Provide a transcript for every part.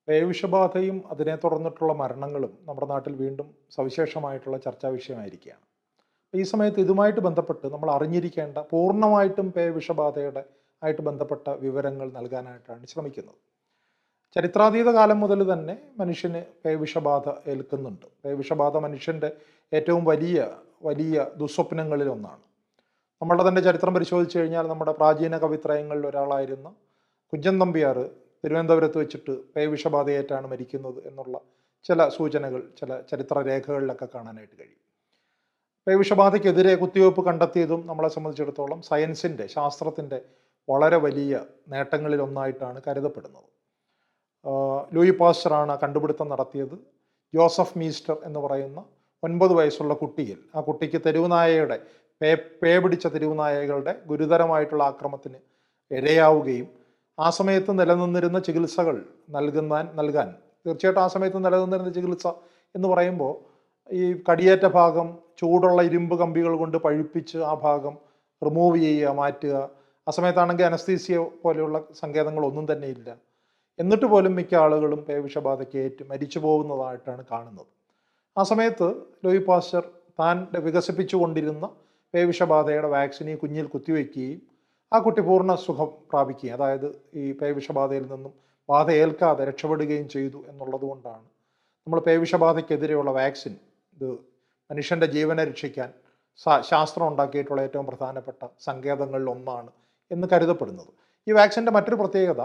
പേവിഷബാധയും അതിനെ തുടർന്നിട്ടുള്ള മരണങ്ങളും നമ്മുടെ നാട്ടിൽ വീണ്ടും സവിശേഷമായിട്ടുള്ള ചർച്ചാ വിഷയമായിരിക്കുകയാണ്. ഈ സമയത്ത് ഇതുമായിട്ട് ബന്ധപ്പെട്ട് നമ്മൾ അറിഞ്ഞിരിക്കേണ്ട പൂർണ്ണമായിട്ടും പേവിഷബാധയുടെ ആയിട്ട് ബന്ധപ്പെട്ട വിവരങ്ങൾ നൽകാനായിട്ടാണ് ശ്രമിക്കുന്നത്. ചരിത്രാതീത കാലം മുതൽ തന്നെ മനുഷ്യന് പേവിഷബാധ ഏൽക്കുന്നുണ്ട്. പേവിഷബാധ മനുഷ്യൻ്റെ ഏറ്റവും വലിയ വലിയ ദുസ്വപ്നങ്ങളിൽ ഒന്നാണ്. നമ്മളുടെ തന്നെ ചരിത്രം പരിശോധിച്ച് കഴിഞ്ഞാൽ നമ്മുടെ പ്രാചീന കവിത്രയങ്ങളിൽ ഒരാളായിരുന്ന കുഞ്ചൻ നമ്പ്യാർ തിരുവനന്തപുരത്ത് വെച്ചിട്ട് പേവിഷബാധയേറ്റാണ് മരിക്കുന്നത് എന്നുള്ള ചില സൂചനകൾ ചില ചരിത്ര രേഖകളിലൊക്കെ കാണാനായിട്ട് കഴിയും. പേവിഷബാധയ്ക്കെതിരെ കുത്തിവയ്പ്പ് കണ്ടെത്തിയതും നമ്മളെ സംബന്ധിച്ചിടത്തോളം സയൻസിൻ്റെ ശാസ്ത്രത്തിൻ്റെ വളരെ വലിയ നേട്ടങ്ങളിൽ ഒന്നായിട്ടാണ് കരുതപ്പെടുന്നത്. ലൂയി പാസ്റ്ററാണ് കണ്ടുപിടുത്തം നടത്തിയത്. ജോസഫ് മീസ്റ്റർ എന്ന് പറയുന്ന 9 വയസ്സുള്ള കുട്ടിയിൽ ആ കുട്ടിക്ക് തെരുവുനായയുടെ പേ പിടിച്ച തെരുവുനായകളുടെ ഗുരുതരമായിട്ടുള്ള ആക്രമണത്തിന് ഇരയാവുകയും ആ സമയത്ത് നിലനിന്നിരുന്ന ചികിത്സകൾ നൽകാൻ തീർച്ചയായിട്ടും ആ സമയത്ത് നിലനിന്നിരുന്ന ചികിത്സ എന്ന് പറയുമ്പോൾ ഈ കടിയേറ്റ ഭാഗം ചൂടുള്ള ഇരുമ്പ് കമ്പികൾ കൊണ്ട് പഴുപ്പിച്ച് ആ ഭാഗം റിമൂവ് ചെയ്യുക, മാറ്റുക. ആ സമയത്താണെങ്കിൽ അനസ്തീസിയ പോലെയുള്ള സങ്കേതങ്ങളൊന്നും തന്നെ ഇല്ല. എന്നിട്ട് പോലും മിക്ക ആളുകളും പേവിഷബാധയ്ക്ക് മരിച്ചു പോകുന്നതായിട്ടാണ് കാണുന്നത്. ആ സമയത്ത് ലൂയി പാസ്റ്റർ താൻ വികസിപ്പിച്ചു കൊണ്ടിരുന്ന പേവിഷബാധയുടെ വാക്സിൻ ഈ കുഞ്ഞിൽ കുത്തിവെക്കുകയും ആ കുട്ടി പൂർണ്ണ സുഖം പ്രാപിക്കുകയും, അതായത് ഈ പേവിഷബാധയിൽ നിന്നും ബാധ ഏൽക്കാതെ രക്ഷപ്പെടുകയും ചെയ്തു എന്നുള്ളത് കൊണ്ടാണ് നമ്മൾ പേവിഷബാധയ്ക്കെതിരെയുള്ള വാക്സിൻ, ഇത് മനുഷ്യൻ്റെ ജീവനെ രക്ഷിക്കാൻ ശാസ്ത്രം ഉണ്ടാക്കിയിട്ടുള്ള ഏറ്റവും പ്രധാനപ്പെട്ട സങ്കേതങ്ങളിൽ ഒന്നാണ് എന്ന് കരുതപ്പെടുന്നത്. ഈ വാക്സിൻ്റെ മറ്റൊരു പ്രത്യേകത,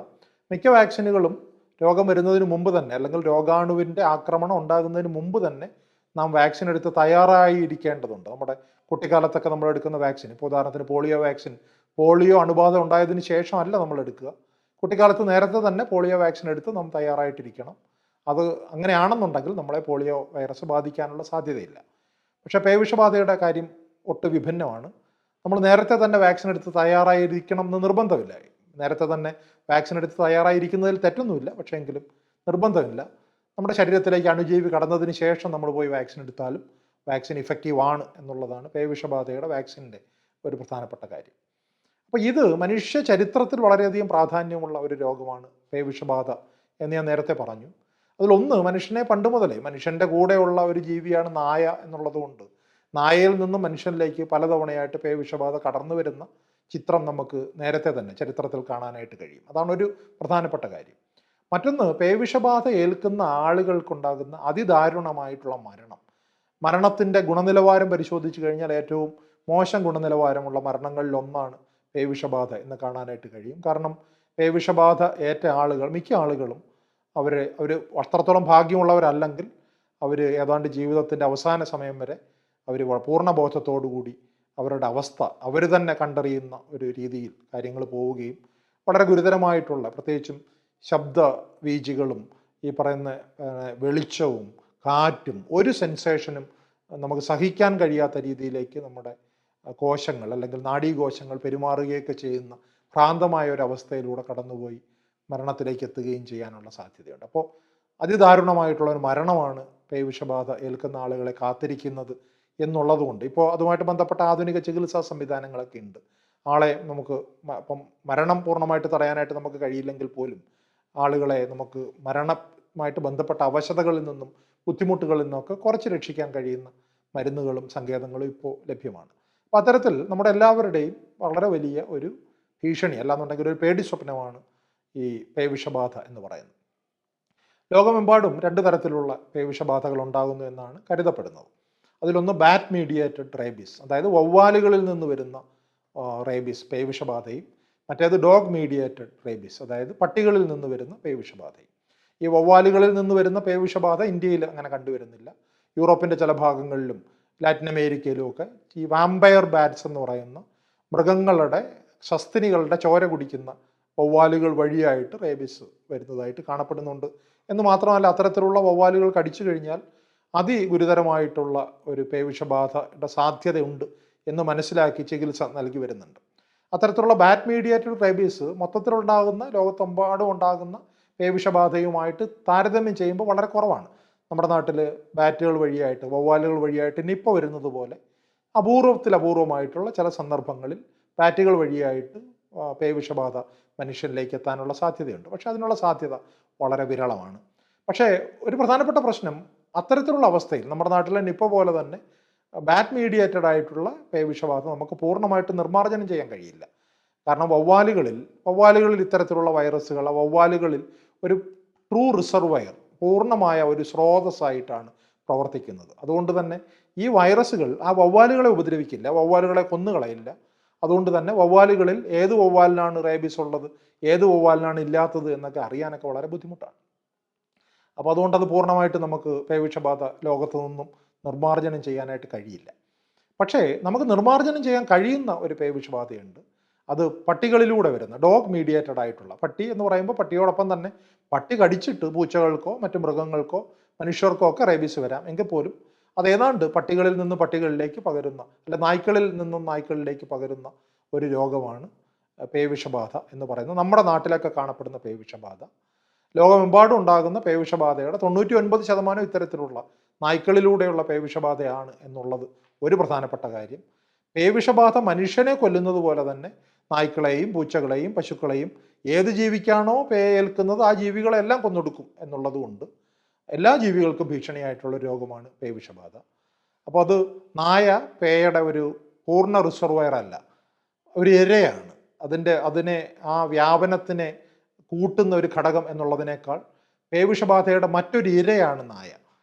മിക്ക വാക്സിനുകളും രോഗം വരുന്നതിന് മുമ്പ് തന്നെ അല്ലെങ്കിൽ രോഗാണുവിൻ്റെ ആക്രമണം ഉണ്ടാകുന്നതിന് മുമ്പ് തന്നെ നാം വാക്സിൻ എടുത്ത് തയ്യാറായിരിക്കേണ്ടതുണ്ട്. നമ്മുടെ കുട്ടിക്കാലത്തൊക്കെ നമ്മൾ എടുക്കുന്ന വാക്സിൻ, ഇപ്പോൾ ഉദാഹരണത്തിന് പോളിയോ വാക്സിൻ, പോളിയോ അണുബാധ ഉണ്ടായതിന് ശേഷമല്ല നമ്മൾ എടുക്കുക. കുട്ടിക്കാലത്ത് നേരത്തെ തന്നെ പോളിയോ വാക്സിൻ എടുത്ത് നാം തയ്യാറായിട്ടിരിക്കണം. അത് അങ്ങനെയാണെന്നുണ്ടെങ്കിൽ നമ്മളെ പോളിയോ വൈറസ് ബാധിക്കാനുള്ള സാധ്യതയില്ല. പക്ഷേ പേവിഷബാധയുടെ കാര്യം ഒട്ട് വിഭിന്നമാണ്. നമ്മൾ നേരത്തെ തന്നെ വാക്സിൻ എടുത്ത് തയ്യാറായിരിക്കണം എന്ന് നിർബന്ധമില്ല. നേരത്തെ തന്നെ വാക്സിൻ എടുത്ത് തയ്യാറായിരിക്കുന്നതിൽ തെറ്റൊന്നുമില്ല, പക്ഷേ എങ്കിലും നിർബന്ധമില്ല. നമ്മുടെ ശരീരത്തിലേക്ക് അണുജീവി കടന്നതിന് ശേഷം നമ്മൾ പോയി വാക്സിൻ എടുത്താലും വാക്സിൻ ഇഫക്റ്റീവ് ആണ് എന്നുള്ളതാണ് പേവിഷബാധയുടെ വാക്സിൻ്റെ ഒരു പ്രധാനപ്പെട്ട കാര്യം. അപ്പോൾ ഇത് മനുഷ്യ ചരിത്രത്തിൽ വളരെയധികം പ്രാധാന്യമുള്ള ഒരു രോഗമാണ് പേവിഷബാധ എന്ന് ഞാൻ നേരത്തെ പറഞ്ഞു. അതിലൊന്ന്, മനുഷ്യനെ പണ്ട് മുതലേ മനുഷ്യൻ്റെ കൂടെയുള്ള ഒരു ജീവിയാണ് നായ എന്നുള്ളത് കൊണ്ട് നായയിൽ നിന്നും മനുഷ്യനിലേക്ക് പലതവണയായിട്ട് പേവിഷബാധ കടന്നു വരുന്ന ചിത്രം നമുക്ക് നേരത്തെ തന്നെ ചരിത്രത്തിൽ കാണാനായിട്ട് കഴിയും. അതാണ് ഒരു പ്രധാനപ്പെട്ട കാര്യം. മറ്റൊന്ന്, പേവിഷബാധ ഏൽക്കുന്ന ആളുകൾക്കുണ്ടാകുന്ന അതിദാരുണമായിട്ടുള്ള മരണത്തിൻ്റെ ഗുണനിലവാരം പരിശോധിച്ച് കഴിഞ്ഞാൽ ഏറ്റവും മോശം ഗുണനിലവാരമുള്ള മരണങ്ങളിൽ ഒന്നാണ് പേവിഷബാധ എന്ന് കാണാനായിട്ട് കഴിയും. കാരണം പേവിഷബാധ ഏറ്റ ആളുകൾ, മിക്ക ആളുകളും അവർ അത്രത്തോളം ഭാഗ്യമുള്ളവരല്ലെങ്കിൽ അവർ ഏതാണ്ട് ജീവിതത്തിൻ്റെ അവസാന സമയം വരെ അവർ പൂർണ്ണ ബോധത്തോടുകൂടി അവരുടെ അവസ്ഥ അവർ തന്നെ കണ്ടറിയുന്ന ഒരു രീതിയിൽ കാര്യങ്ങൾ പോവുകയും വളരെ ഗുരുതരമായിട്ടുള്ള, പ്രത്യേകിച്ചും ശബ്ദ വീചികളും ഈ പറയുന്ന വെളിച്ചവും കാറ്റും ഒരു സെൻസേഷനും നമുക്ക് സഹിക്കാൻ കഴിയാത്ത രീതിയിലേക്ക് നമ്മുടെ കോശങ്ങൾ അല്ലെങ്കിൽ നാഡീകോശങ്ങൾ പെരുമാറുകയൊക്കെ ചെയ്യുന്ന ഭ്രാന്തമായ ഒരു അവസ്ഥയിലൂടെ കടന്നുപോയി മരണത്തിലേക്ക് എത്തുകയും ചെയ്യാനുള്ള സാധ്യതയുണ്ട്. അപ്പോൾ അതിദാരുണമായിട്ടുള്ള ഒരു മരണമാണ് പേവിഷബാധ ഏൽക്കുന്ന ആളുകളെ കാത്തിരിക്കുന്നത് എന്നുള്ളതുകൊണ്ട് ഇപ്പോൾ അതുമായിട്ട് ബന്ധപ്പെട്ട ആധുനിക ചികിത്സാ സംവിധാനങ്ങളൊക്കെ ഉണ്ട്. ആളെ നമുക്ക് ഇപ്പം മരണം പൂർണ്ണമായിട്ട് തടയാനായിട്ട് നമുക്ക് കഴിയില്ലെങ്കിൽ പോലും ആളുകളെ നമുക്ക് മരണമായിട്ട് ബന്ധപ്പെട്ട അവശതകളിൽ നിന്നും ബുദ്ധിമുട്ടുകളിൽ നിന്നൊക്കെ കുറച്ച് രക്ഷിക്കാൻ കഴിയുന്ന മരുന്നുകളും സങ്കേതങ്ങളും ഇപ്പോൾ ലഭ്യമാണ്. അപ്പോൾ അത്തരത്തിൽ നമ്മുടെ എല്ലാവരുടെയും വളരെ വലിയ ഒരു ഭീഷണി, അല്ലാന്നുണ്ടെങ്കിൽ ഒരു പേടി സ്വപ്നമാണ് ഈ പേവിഷബാധ എന്ന് പറയുന്നത്. ലോകമെമ്പാടും 2 തരത്തിലുള്ള പേവിഷബാധകൾ ഉണ്ടാകുന്നു എന്നാണ് കരുതപ്പെടുന്നത്. അതിലൊന്ന് ബാറ്റ് മീഡിയേറ്റഡ് റേബീസ്, അതായത് വവ്വാലുകളിൽ നിന്ന് വരുന്ന റേബീസ് പേവിഷബാധയും, മറ്റേത് ഡോഗ് മീഡിയേറ്റഡ് റേബീസ്, അതായത് പട്ടികളിൽ നിന്ന് വരുന്ന പേവിഷബാധയും. ഈ വവ്വാലുകളിൽ നിന്ന് വരുന്ന പേവിഷബാധ ഇന്ത്യയിൽ അങ്ങനെ കണ്ടുവരുന്നില്ല. യൂറോപ്പിൻ്റെ ചില ഭാഗങ്ങളിലും ലാറ്റിൻ അമേരിക്കയിലും ഒക്കെ ഈ വാമ്പയർ ബാറ്റ്സ് എന്ന് പറയുന്ന മൃഗങ്ങളുടെ സസ്തിനികളുടെ ചോര കുടിക്കുന്ന വവ്വാലുകൾ വഴിയായിട്ട് റേബീസ് വരുന്നതായിട്ട് കാണപ്പെടുന്നുണ്ട്. എന്ന് മാത്രമല്ല, അത്തരത്തിലുള്ള വവ്വാലുകൾ കടിച്ചു കഴിഞ്ഞാൽ അതിഗുരുതരമായിട്ടുള്ള ഒരു പേവിഷബാധയുടെ സാധ്യതയുണ്ട് എന്ന് മനസ്സിലാക്കി ചികിത്സ നൽകി വരുന്നുണ്ട്. അത്തരത്തിലുള്ള ബാറ്റ് മീഡിയേറ്റഡ് റേബീസ് മൊത്തത്തിലുണ്ടാകുന്ന ലോകത്തെമ്പാടും ഉണ്ടാകുന്ന പേവിഷബാധയുമായിട്ട് താരതമ്യം ചെയ്യുമ്പോൾ വളരെ കുറവാണ്. നമ്മുടെ നാട്ടിൽ ബാറ്റുകൾ വഴിയായിട്ട് വവ്വാലുകൾ വഴിയായിട്ട് നിപ്പ വരുന്നത് പോലെ അപൂർവമായിട്ടുള്ള ചില സന്ദർഭങ്ങളിൽ ബാറ്റുകൾ വഴിയായിട്ട് പേവിഷബാധ മനുഷ്യനിലേക്ക് എത്താനുള്ള സാധ്യതയുണ്ട്. പക്ഷെ അതിനുള്ള സാധ്യത വളരെ വിരളമാണ്. പക്ഷേ ഒരു പ്രധാനപ്പെട്ട പ്രശ്നം, അത്തരത്തിലുള്ള അവസ്ഥയിൽ നമ്മുടെ നാട്ടിലെ നിപ്പ പോലെ തന്നെ ബാറ്റ് മീഡിയേറ്റഡ് ആയിട്ടുള്ള പേവിഷബാധ നമുക്ക് പൂർണ്ണമായിട്ട് നിർമ്മാർജ്ജനം ചെയ്യാൻ കഴിയില്ല. കാരണം വവ്വാലുകളിൽ ഇത്തരത്തിലുള്ള വൈറസുകൾ, ആ വവ്വാലുകളിൽ ഒരു ട്രൂ റിസർവയർ, പൂർണ്ണമായ ഒരു സ്രോതസ്സായിട്ടാണ് പ്രവർത്തിക്കുന്നത്. അതുകൊണ്ട് തന്നെ ഈ വൈറസുകൾ ആ വവ്വാലുകളെ ഉപദ്രവിക്കില്ല, വവ്വാലുകളെ കൊന്നുകളയില്ല. അതുകൊണ്ട് തന്നെ വവ്വാലുകളിൽ ഏത് വവ്വാലിനാണ് റേബീസ് ഉള്ളത്, ഏത് വവ്വാലിനാണ് ഇല്ലാത്തത് എന്നൊക്കെ അറിയാനൊക്കെ വളരെ ബുദ്ധിമുട്ടാണ്. അപ്പോൾ അതുകൊണ്ട് അത് പൂർണ്ണമായിട്ട് നമുക്ക് പേവിഷബാധ ലോകത്തു നിന്നും നിർമ്മാർജ്ജനം ചെയ്യാനായിട്ട് കഴിയില്ല. പക്ഷേ നമുക്ക് നിർമ്മാർജ്ജനം ചെയ്യാൻ കഴിയുന്ന ഒരു പേവിഷബാധയുണ്ട്. അത് പട്ടികളിലൂടെ വരുന്ന ഡോഗ് മീഡിയേറ്റഡ് ആയിട്ടുള്ള, പട്ടി എന്ന് പറയുമ്പോൾ പട്ടിയോടൊപ്പം തന്നെ പട്ടി കടിച്ചിട്ട് പൂച്ചകൾക്കോ മറ്റു മൃഗങ്ങൾക്കോ മനുഷ്യർക്കോ ഒക്കെ റേബീസ് വരാം. എങ്കിൽ പോലും അത് ഏതാണ്ട് പട്ടികളിൽ നിന്ന് പട്ടികളിലേക്ക് പകരുന്ന, അല്ല നായ്ക്കളിൽ നിന്നും നായ്ക്കളിലേക്ക് പകരുന്ന ഒരു രോഗമാണ് പേവിഷബാധ എന്ന് പറയുന്നത്. നമ്മുടെ നാട്ടിലൊക്കെ കാണപ്പെടുന്ന പേവിഷബാധ, ലോകമെമ്പാടും ഉണ്ടാകുന്ന പേവിഷബാധയുടെ 99% ഇത്തരത്തിലുള്ള നായ്ക്കളിലൂടെയുള്ള പേവിഷബാധയാണ് എന്നുള്ളത് ഒരു പ്രധാനപ്പെട്ട കാര്യം. പേവിഷബാധ മനുഷ്യനെ കൊല്ലുന്നത് പോലെ തന്നെ നായ്ക്കളെയും പൂച്ചകളെയും പശുക്കളെയും ഏത് ജീവിക്കാണോ പേയേൽക്കുന്നത് ആ ജീവികളെല്ലാം കൊന്നൊടുക്കും എന്നുള്ളതുകൊണ്ട് എല്ലാ ജീവികൾക്കും ഭീഷണിയായിട്ടുള്ള രോഗമാണ് പേവിഷബാധ. അപ്പോൾ അത് നായ പേയുടെ ഒരു പൂർണ്ണ റിസർവയർ അല്ല, ഒരു ഇരയാണ്. അതിനെ ആ വ്യാപനത്തിനെ കൂട്ടുന്ന ഒരു ഘടകം എന്നുള്ളതിനേക്കാൾ പേവിഷബാധയുടെ മറ്റൊരു ഇരയാണ് നായ.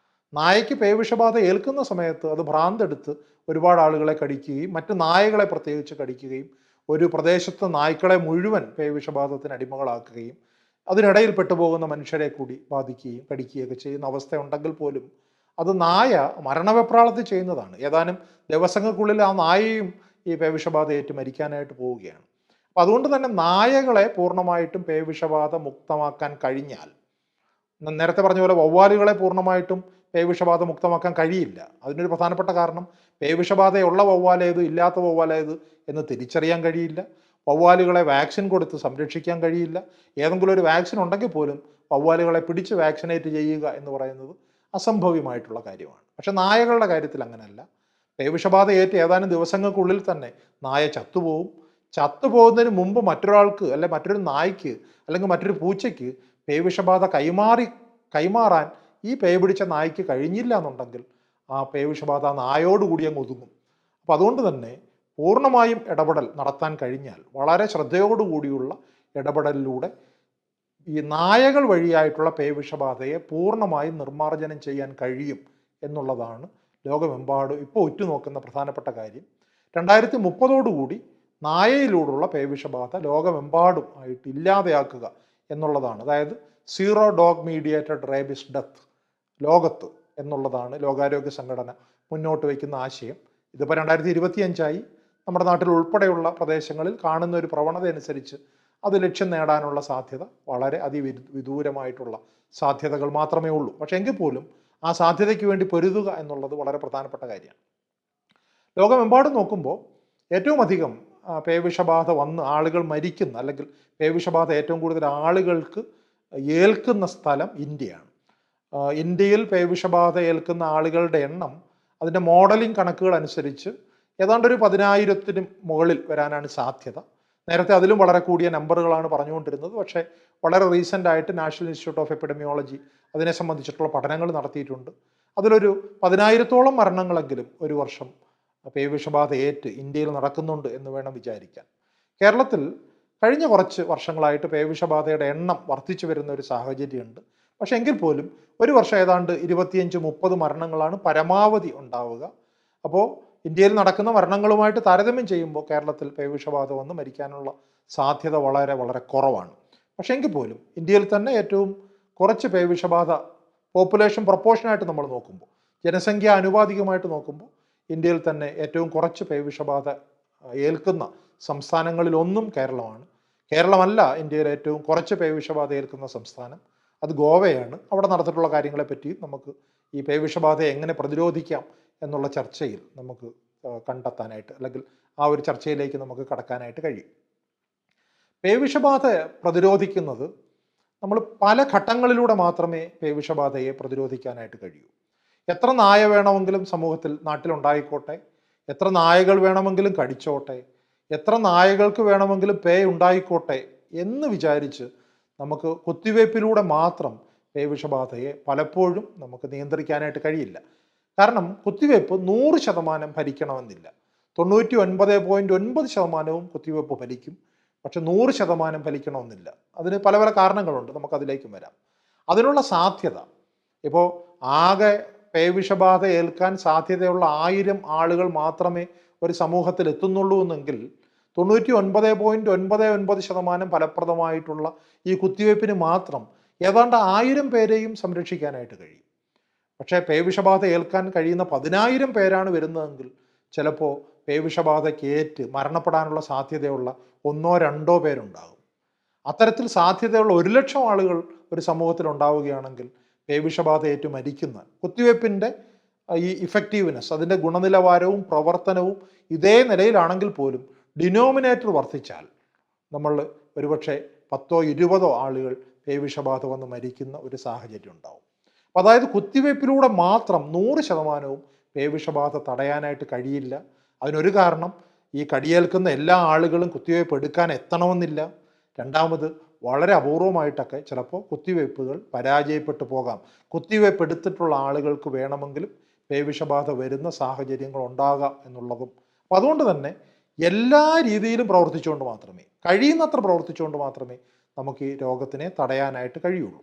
നായയ്ക്ക് പേവിഷബാധ ഏൽക്കുന്ന സമയത്ത് അത് ഭ്രാന്തെടുത്ത് ഒരുപാട് ആളുകളെ കടിക്കുകയും മറ്റ് നായകളെ പ്രത്യേകിച്ച് കടിക്കുകയും ഒരു പ്രദേശത്ത് നായ്ക്കളെ മുഴുവൻ പേവിഷബാധത്തിന് അടിമകളാക്കുകയും അതിനിടയിൽ പെട്ടുപോകുന്ന മനുഷ്യരെ കൂടി ബാധിക്കുകയും കടിക്കുകയൊക്കെ ചെയ്യുന്ന അവസ്ഥയുണ്ടെങ്കിൽ പോലും അത് നായ മരണവെപ്രാളത്തിൽ ചെയ്യുന്നതാണ്. ഏതാനും ദിവസങ്ങൾക്കുള്ളിൽ ആ നായയും ഈ പേവിഷബാധ ഏറ്റ് മരിക്കാനായിട്ട് പോവുകയാണ്. അപ്പം അതുകൊണ്ട് തന്നെ നായകളെ പൂർണ്ണമായിട്ടും പേവിഷബാധ മുക്തമാക്കാൻ കഴിഞ്ഞാൽ, നേരത്തെ പറഞ്ഞ പോലെ വവ്വാലുകളെ പൂർണ്ണമായിട്ടും പേവിഷബാധ മുക്തമാക്കാൻ കഴിയില്ല. അതിനൊരു പ്രധാനപ്പെട്ട കാരണം പേവിഷബാധയുള്ള വവ്വാലേത് ഇല്ലാത്ത വവ്വാലേത് എന്ന് തിരിച്ചറിയാൻ കഴിയില്ല. വവ്വാലുകളെ വാക്സിൻ കൊടുത്ത് സംരക്ഷിക്കാൻ കഴിയില്ല. ഏതെങ്കിലും ഒരു വാക്സിൻ ഉണ്ടെങ്കിൽ പോലും വവ്വാലുകളെ പിടിച്ച് വാക്സിനേറ്റ് ചെയ്യുക എന്ന് പറയുന്നത് അസംഭവ്യമായിട്ടുള്ള കാര്യമാണ്. പക്ഷെ നായകളുടെ കാര്യത്തിൽ അങ്ങനെയല്ല. പേവിഷബാധ ഏറ്റ് ഏതാനും ദിവസങ്ങൾക്കുള്ളിൽ തന്നെ നായ ചത്തുപോകും. ചത്തുപോകുന്നതിന് മുമ്പ് മറ്റൊരാൾക്ക്, അല്ലെ മറ്റൊരു നായ്ക്ക്, അല്ലെങ്കിൽ മറ്റൊരു പൂച്ചയ്ക്ക് പേവിഷബാധ കൈമാറാൻ ഈ പേ പിടിച്ച നായ്ക്ക് കഴിഞ്ഞില്ല എന്നുണ്ടെങ്കിൽ ആ പേവിഷബാധ നായോടുകൂടി അങ്ങ് ഒതുങ്ങും. അപ്പം അതുകൊണ്ട് തന്നെ പൂർണ്ണമായും ഇടപെടൽ നടത്താൻ കഴിഞ്ഞാൽ, വളരെ ശ്രദ്ധയോടുകൂടിയുള്ള ഇടപെടലിലൂടെ ഈ നായകൾ വഴിയായിട്ടുള്ള പേവിഷബാധയെ പൂർണ്ണമായും നിർമ്മാർജ്ജനം ചെയ്യാൻ കഴിയും എന്നുള്ളതാണ് ലോകമെമ്പാടും ഇപ്പോൾ ഉറ്റുനോക്കുന്ന പ്രധാനപ്പെട്ട കാര്യം. 2030 നായയിലൂടെയുള്ള പേവിഷബാധ ലോകമെമ്പാടും ആയിട്ട് ഇല്ലാതെയാക്കുക എന്നുള്ളതാണ്. അതായത് zero dog mediated rabies death ലോകത്ത് എന്നുള്ളതാണ് ലോകാരോഗ്യ സംഘടന മുന്നോട്ട് വയ്ക്കുന്ന ആശയം. ഇതിപ്പോൾ 2025 നമ്മുടെ നാട്ടിൽ ഉൾപ്പെടെയുള്ള പ്രദേശങ്ങളിൽ കാണുന്ന ഒരു പ്രവണത അനുസരിച്ച് അത് ലക്ഷ്യം നേടാനുള്ള സാധ്യത വളരെ അതിവിദൂരമായിട്ടുള്ള സാധ്യതകൾ മാത്രമേ ഉള്ളൂ. പക്ഷേ എങ്കിൽ പോലും ആ സാധ്യതയ്ക്ക് വേണ്ടി പൊരുതുക എന്നുള്ളത് വളരെ പ്രധാനപ്പെട്ട കാര്യമാണ്. ലോകമെമ്പാടും നോക്കുമ്പോൾ ഏറ്റവും അധികം പേവിഷബാധ വന്ന് ആളുകൾ മരിക്കുന്ന, അല്ലെങ്കിൽ പേവിഷബാധ ഏറ്റവും കൂടുതൽ ആളുകൾക്ക് ഏൽക്കുന്ന സ്ഥലം ഇന്ത്യയാണ്. ഇന്ത്യയിൽ പേവിഷബാധ ഏൽക്കുന്ന ആളുകളുടെ എണ്ണം അതിൻ്റെ മോഡലിംഗ് കണക്കുകൾ അനുസരിച്ച് ഏതാണ്ട് ഒരു 10,000-ന് മുകളിൽ വരാനാണ് സാധ്യത. നേരത്തെ അതിലും വളരെ കൂടിയ നമ്പറുകളാണ് പറഞ്ഞുകൊണ്ടിരുന്നത്. പക്ഷേ വളരെ റീസെൻ്റ് ആയിട്ട് നാഷണൽ ഇൻസ്റ്റിറ്റ്യൂട്ട് ഓഫ് എപ്പിഡമിയോളജി അതിനെ സംബന്ധിച്ചിട്ടുള്ള പഠനങ്ങൾ നടത്തിയിട്ടുണ്ട്. അതിലൊരു 10,000-ഓളം മരണങ്ങളെങ്കിലും ഒരു വർഷം പേവിഷബാധ ഏറ്റ് ഇന്ത്യയിൽ നടക്കുന്നുണ്ട് എന്ന് വേണം വിചാരിക്കാൻ. കേരളത്തിൽ കഴിഞ്ഞ കുറച്ച് വർഷങ്ങളായിട്ട് പേവിഷബാധയുടെ എണ്ണം വർദ്ധിച്ചു വരുന്ന ഒരു സാഹചര്യമുണ്ട്. പക്ഷെ എങ്കിൽ പോലും ഒരു വർഷം ഏതാണ്ട് 25-30 മരണങ്ങളാണ് പരമാവധി ഉണ്ടാവുക. അപ്പോൾ ഇന്ത്യയിൽ നടക്കുന്ന മരണങ്ങളുമായിട്ട് താരതമ്യം ചെയ്യുമ്പോൾ കേരളത്തിൽ പേവിഷബാധ വന്ന് മരിക്കാനുള്ള സാധ്യത വളരെ വളരെ കുറവാണ്. പക്ഷെ എങ്കിൽ പോലും ഇന്ത്യയിൽ തന്നെ ഏറ്റവും കുറച്ച് പേവിഷബാധ പോപ്പുലേഷൻ പ്രൊപ്പോർഷനായിട്ട് നമ്മൾ നോക്കുമ്പോൾ, ജനസംഖ്യ ആനുപാതികമായിട്ട് നോക്കുമ്പോൾ ഇന്ത്യയിൽ തന്നെ ഏറ്റവും കുറച്ച് പേവിഷബാധ ഏൽക്കുന്ന സംസ്ഥാനങ്ങളിലൊന്നും കേരളമാണ്. കേരളമല്ല ഇന്ത്യയിൽ ഏറ്റവും കുറച്ച് പേവിഷബാധ ഏൽക്കുന്ന സംസ്ഥാനം, അത് ഗോവയാണ്. അവിടെ നടന്നിട്ടുള്ള കാര്യങ്ങളെപ്പറ്റി നമുക്ക് ഈ പേവിഷബാധയെ എങ്ങനെ പ്രതിരോധിക്കാം എന്നുള്ള ചർച്ചയിൽ നമുക്ക് കണ്ടെത്താനായിട്ട്, അല്ലെങ്കിൽ ആ ഒരു ചർച്ചയിലേക്ക് നമുക്ക് കടക്കാനായിട്ട് കഴിയും. പേവിഷബാധ പ്രതിരോധിക്കുന്നത് നമ്മൾ പല ഘട്ടങ്ങളിലൂടെ മാത്രമേ പേവിഷബാധയെ പ്രതിരോധിക്കാനായിട്ട് കഴിയൂ. എത്ര നായ വേണമെങ്കിലും സമൂഹത്തിൽ നാട്ടിലുണ്ടായിക്കോട്ടെ, എത്ര നായകൾ വേണമെങ്കിലും കടിച്ചോട്ടെ, എത്ര നായകൾക്ക് വേണമെങ്കിലും പേ ഉണ്ടായിക്കോട്ടെ എന്ന് വിചാരിച്ച് നമുക്ക് കുത്തിവയ്പ്പിലൂടെ മാത്രം പേവിഷബാധയെ പലപ്പോഴും നമുക്ക് നിയന്ത്രിക്കാനായിട്ട് കഴിയില്ല. കാരണം കുത്തിവയ്പ്പ് 100% ഫലിക്കണമെന്നില്ല. 99.9% കുത്തിവയ്പ്പ് ഫലിക്കും. പക്ഷെ 100% ഫലിക്കണമെന്നില്ല. അതിന് പല പല കാരണങ്ങളുണ്ട്, നമുക്കതിലേക്കും വരാം. അതിനുള്ള സാധ്യത, ഇപ്പോൾ ആകെ പേവിഷബാധ ഏൽക്കാൻ സാധ്യതയുള്ള 1000 ആളുകൾ മാത്രമേ ഒരു സമൂഹത്തിൽ എത്തുന്നുള്ളൂ എന്നെങ്കിൽ 99.99% ഫലപ്രദമായിട്ടുള്ള ഈ കുത്തിവയ്പ്പിന് മാത്രം ഏതാണ്ട് 1000 പേരെയും സംരക്ഷിക്കാനായിട്ട് കഴിയും. പക്ഷേ പേവിഷബാധ ഏൽക്കാൻ കഴിയുന്ന 10,000 പേരാണ് വരുന്നതെങ്കിൽ ചിലപ്പോൾ പേവിഷബാധയ്ക്ക് മരണപ്പെടാനുള്ള സാധ്യതയുള്ള 1-2 പേരുണ്ടാകും. അത്തരത്തിൽ സാധ്യതയുള്ള 1,00,000 ആളുകൾ ഒരു സമൂഹത്തിൽ ഉണ്ടാവുകയാണെങ്കിൽ പേവിഷബാധ ഏറ്റു മരിക്കുന്ന കുത്തിവയ്പ്പിൻ്റെ ഈ ഇഫക്റ്റീവ്നെസ്, അതിൻ്റെ ഗുണനിലവാരവും പ്രവർത്തനവും ഇതേ നിലയിലാണെങ്കിൽ പോലും ഡിനോമിനേറ്റർ വർദ്ധിച്ചാൽ നമ്മൾ ഒരുപക്ഷെ 10-20 ആളുകൾ പേവിഷബാധ വന്ന് മരിക്കുന്ന ഒരു സാഹചര്യം ഉണ്ടാവും. അപ്പം അതായത് കുത്തിവയ്പ്പിലൂടെ മാത്രം 100% പേവിഷബാധ തടയാനായിട്ട് കഴിയില്ല. അതിനൊരു കാരണം, ഈ കടിയേൽക്കുന്ന എല്ലാ ആളുകളും കുത്തിവയ്പ്പ് എടുക്കാൻ എത്തണമെന്നില്ല. രണ്ടാമത്, വളരെ അപൂർവമായിട്ടൊക്കെ ചിലപ്പോൾ കുത്തിവയ്പ്പുകൾ പരാജയപ്പെട്ടു പോകാം. കുത്തിവയ്പ്പ് എടുത്തിട്ടുള്ള ആളുകൾക്ക് വേണമെങ്കിലും പേവിഷബാധ വരുന്ന സാഹചര്യങ്ങൾ ഉണ്ടാകാം എന്നുള്ളതും. അപ്പം അതുകൊണ്ട് തന്നെ എല്ലാ രീതിയിലും പ്രവർത്തിച്ചുകൊണ്ട് മാത്രമേ, കഴിയുന്നത്ര പ്രവർത്തിച്ചുകൊണ്ട് മാത്രമേ നമുക്ക് ഈ രോഗത്തിനെ തടയാനായിട്ട് കഴിയുള്ളൂ.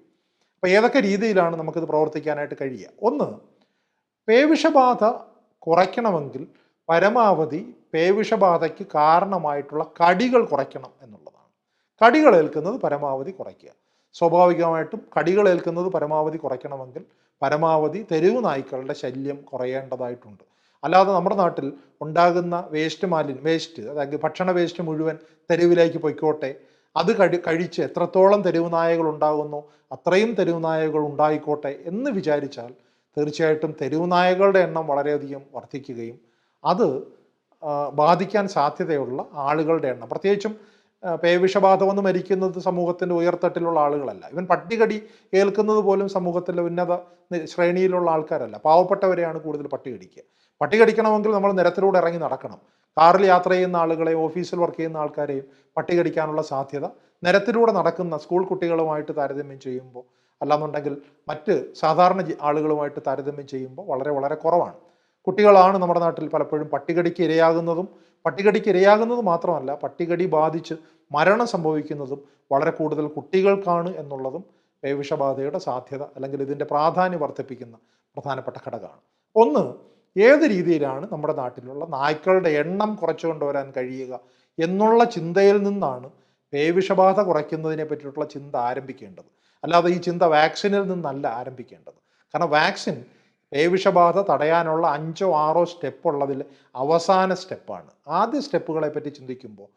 അപ്പോൾ ഏതൊക്കെ രീതിയിലാണ് നമുക്കിത് പ്രവർത്തിക്കാനായിട്ട് കഴിയുക? ഒന്ന്, പേവിഷബാധ കുറയ്ക്കണമെങ്കിൽ പരമാവധി പേവിഷബാധയ്ക്ക് കാരണമായിട്ടുള്ള കടികൾ കുറയ്ക്കണം എന്നുള്ളതാണ്. കടികൾ ഏൽക്കുന്നത് പരമാവധി കുറയ്ക്കുക. സ്വാഭാവികമായിട്ടും കടികൾ ഏൽക്കുന്നത് പരമാവധി കുറയ്ക്കണമെങ്കിൽ പരമാവധി തെരുവ് നായ്ക്കളുടെ ശല്യം കുറയേണ്ടതായിട്ടുണ്ട്. അല്ലാതെ നമ്മുടെ നാട്ടിൽ ഉണ്ടാകുന്ന വേസ്റ്റ്, അതായത് ഭക്ഷണ വേസ്റ്റ് മുഴുവൻ തെരുവിലേക്ക് പൊയ്ക്കോട്ടെ, അത് കഴിച്ച് എത്രത്തോളം തെരുവ് നായകൾ ഉണ്ടാകുന്നു അത്രയും തെരുവ് നായകൾ ഉണ്ടായിക്കോട്ടെ എന്ന് വിചാരിച്ചാൽ തീർച്ചയായിട്ടും തെരുവ് നായകളുടെ എണ്ണം വളരെയധികം വർദ്ധിക്കുകയും അത് ബാധിക്കാൻ സാധ്യതയുള്ള ആളുകളുടെ എണ്ണം, പ്രത്യേകിച്ചും പേവിഷബാധ വന്ന് മരിക്കുന്നത് സമൂഹത്തിൻ്റെ ഉയർത്തട്ടിലുള്ള ആളുകളല്ല. ഇവൻ പട്ടികടി ഏൽക്കുന്നത് പോലും സമൂഹത്തിലെ ഉന്നത ശ്രേണിയിലുള്ള ആൾക്കാരല്ല, പാവപ്പെട്ടവരെയാണ് കൂടുതൽ പട്ടി കടിക്കുക. പട്ടി കടിക്കണമെങ്കിൽ നമ്മൾ നിരത്തിലൂടെ ഇറങ്ങി നടക്കണം. കാറിൽ യാത്ര ചെയ്യുന്ന ആളുകളെയും ഓഫീസിൽ വർക്ക് ചെയ്യുന്ന ആൾക്കാരെയും പട്ടി കടിക്കാനുള്ള സാധ്യത നിരത്തിലൂടെ നടക്കുന്ന സ്കൂൾ കുട്ടികളുമായിട്ട് താരതമ്യം ചെയ്യുമ്പോൾ, അല്ലാന്നുണ്ടെങ്കിൽ മറ്റ് സാധാരണ ആളുകളുമായിട്ട് താരതമ്യം ചെയ്യുമ്പോൾ വളരെ വളരെ കുറവാണ്. കുട്ടികളാണ് നമ്മുടെ നാട്ടിൽ പലപ്പോഴും പട്ടികടിക്ക് ഇരയാകുന്നത് മാത്രമല്ല, പട്ടികടി ബാധിച്ച് മരണം സംഭവിക്കുന്നതും വളരെ കൂടുതൽ കുട്ടികൾക്കാണ് എന്നുള്ളതും പേവിഷബാധയുടെ സാധ്യത അല്ലെങ്കിൽ ഇതിൻ്റെ പ്രാധാന്യം വർദ്ധിപ്പിക്കുന്ന പ്രധാനപ്പെട്ട ഘടകമാണ്. ഒന്ന്, ഏത് രീതിയിലാണ് നമ്മുടെ നാട്ടിലുള്ള നായ്ക്കളുടെ എണ്ണം കുറച്ചു കൊണ്ടുവരാൻ കഴിയുക എന്നുള്ള ചിന്തയിൽ നിന്നാണ് പേവിഷബാധ കുറയ്ക്കുന്നതിനെ പറ്റിയിട്ടുള്ള ചിന്ത ആരംഭിക്കേണ്ടത്. അല്ലാതെ ഈ ചിന്ത വാക്സിനിൽ നിന്നല്ല ആരംഭിക്കേണ്ടത്. കാരണം വാക്സിൻ പേവിഷബാധ തടയാനുള്ള 5-6 സ്റ്റെപ്പ് ഉള്ളതിൽ അവസാന സ്റ്റെപ്പാണ്. ആദ്യ സ്റ്റെപ്പുകളെ പറ്റി ചിന്തിക്കുമ്പോൾ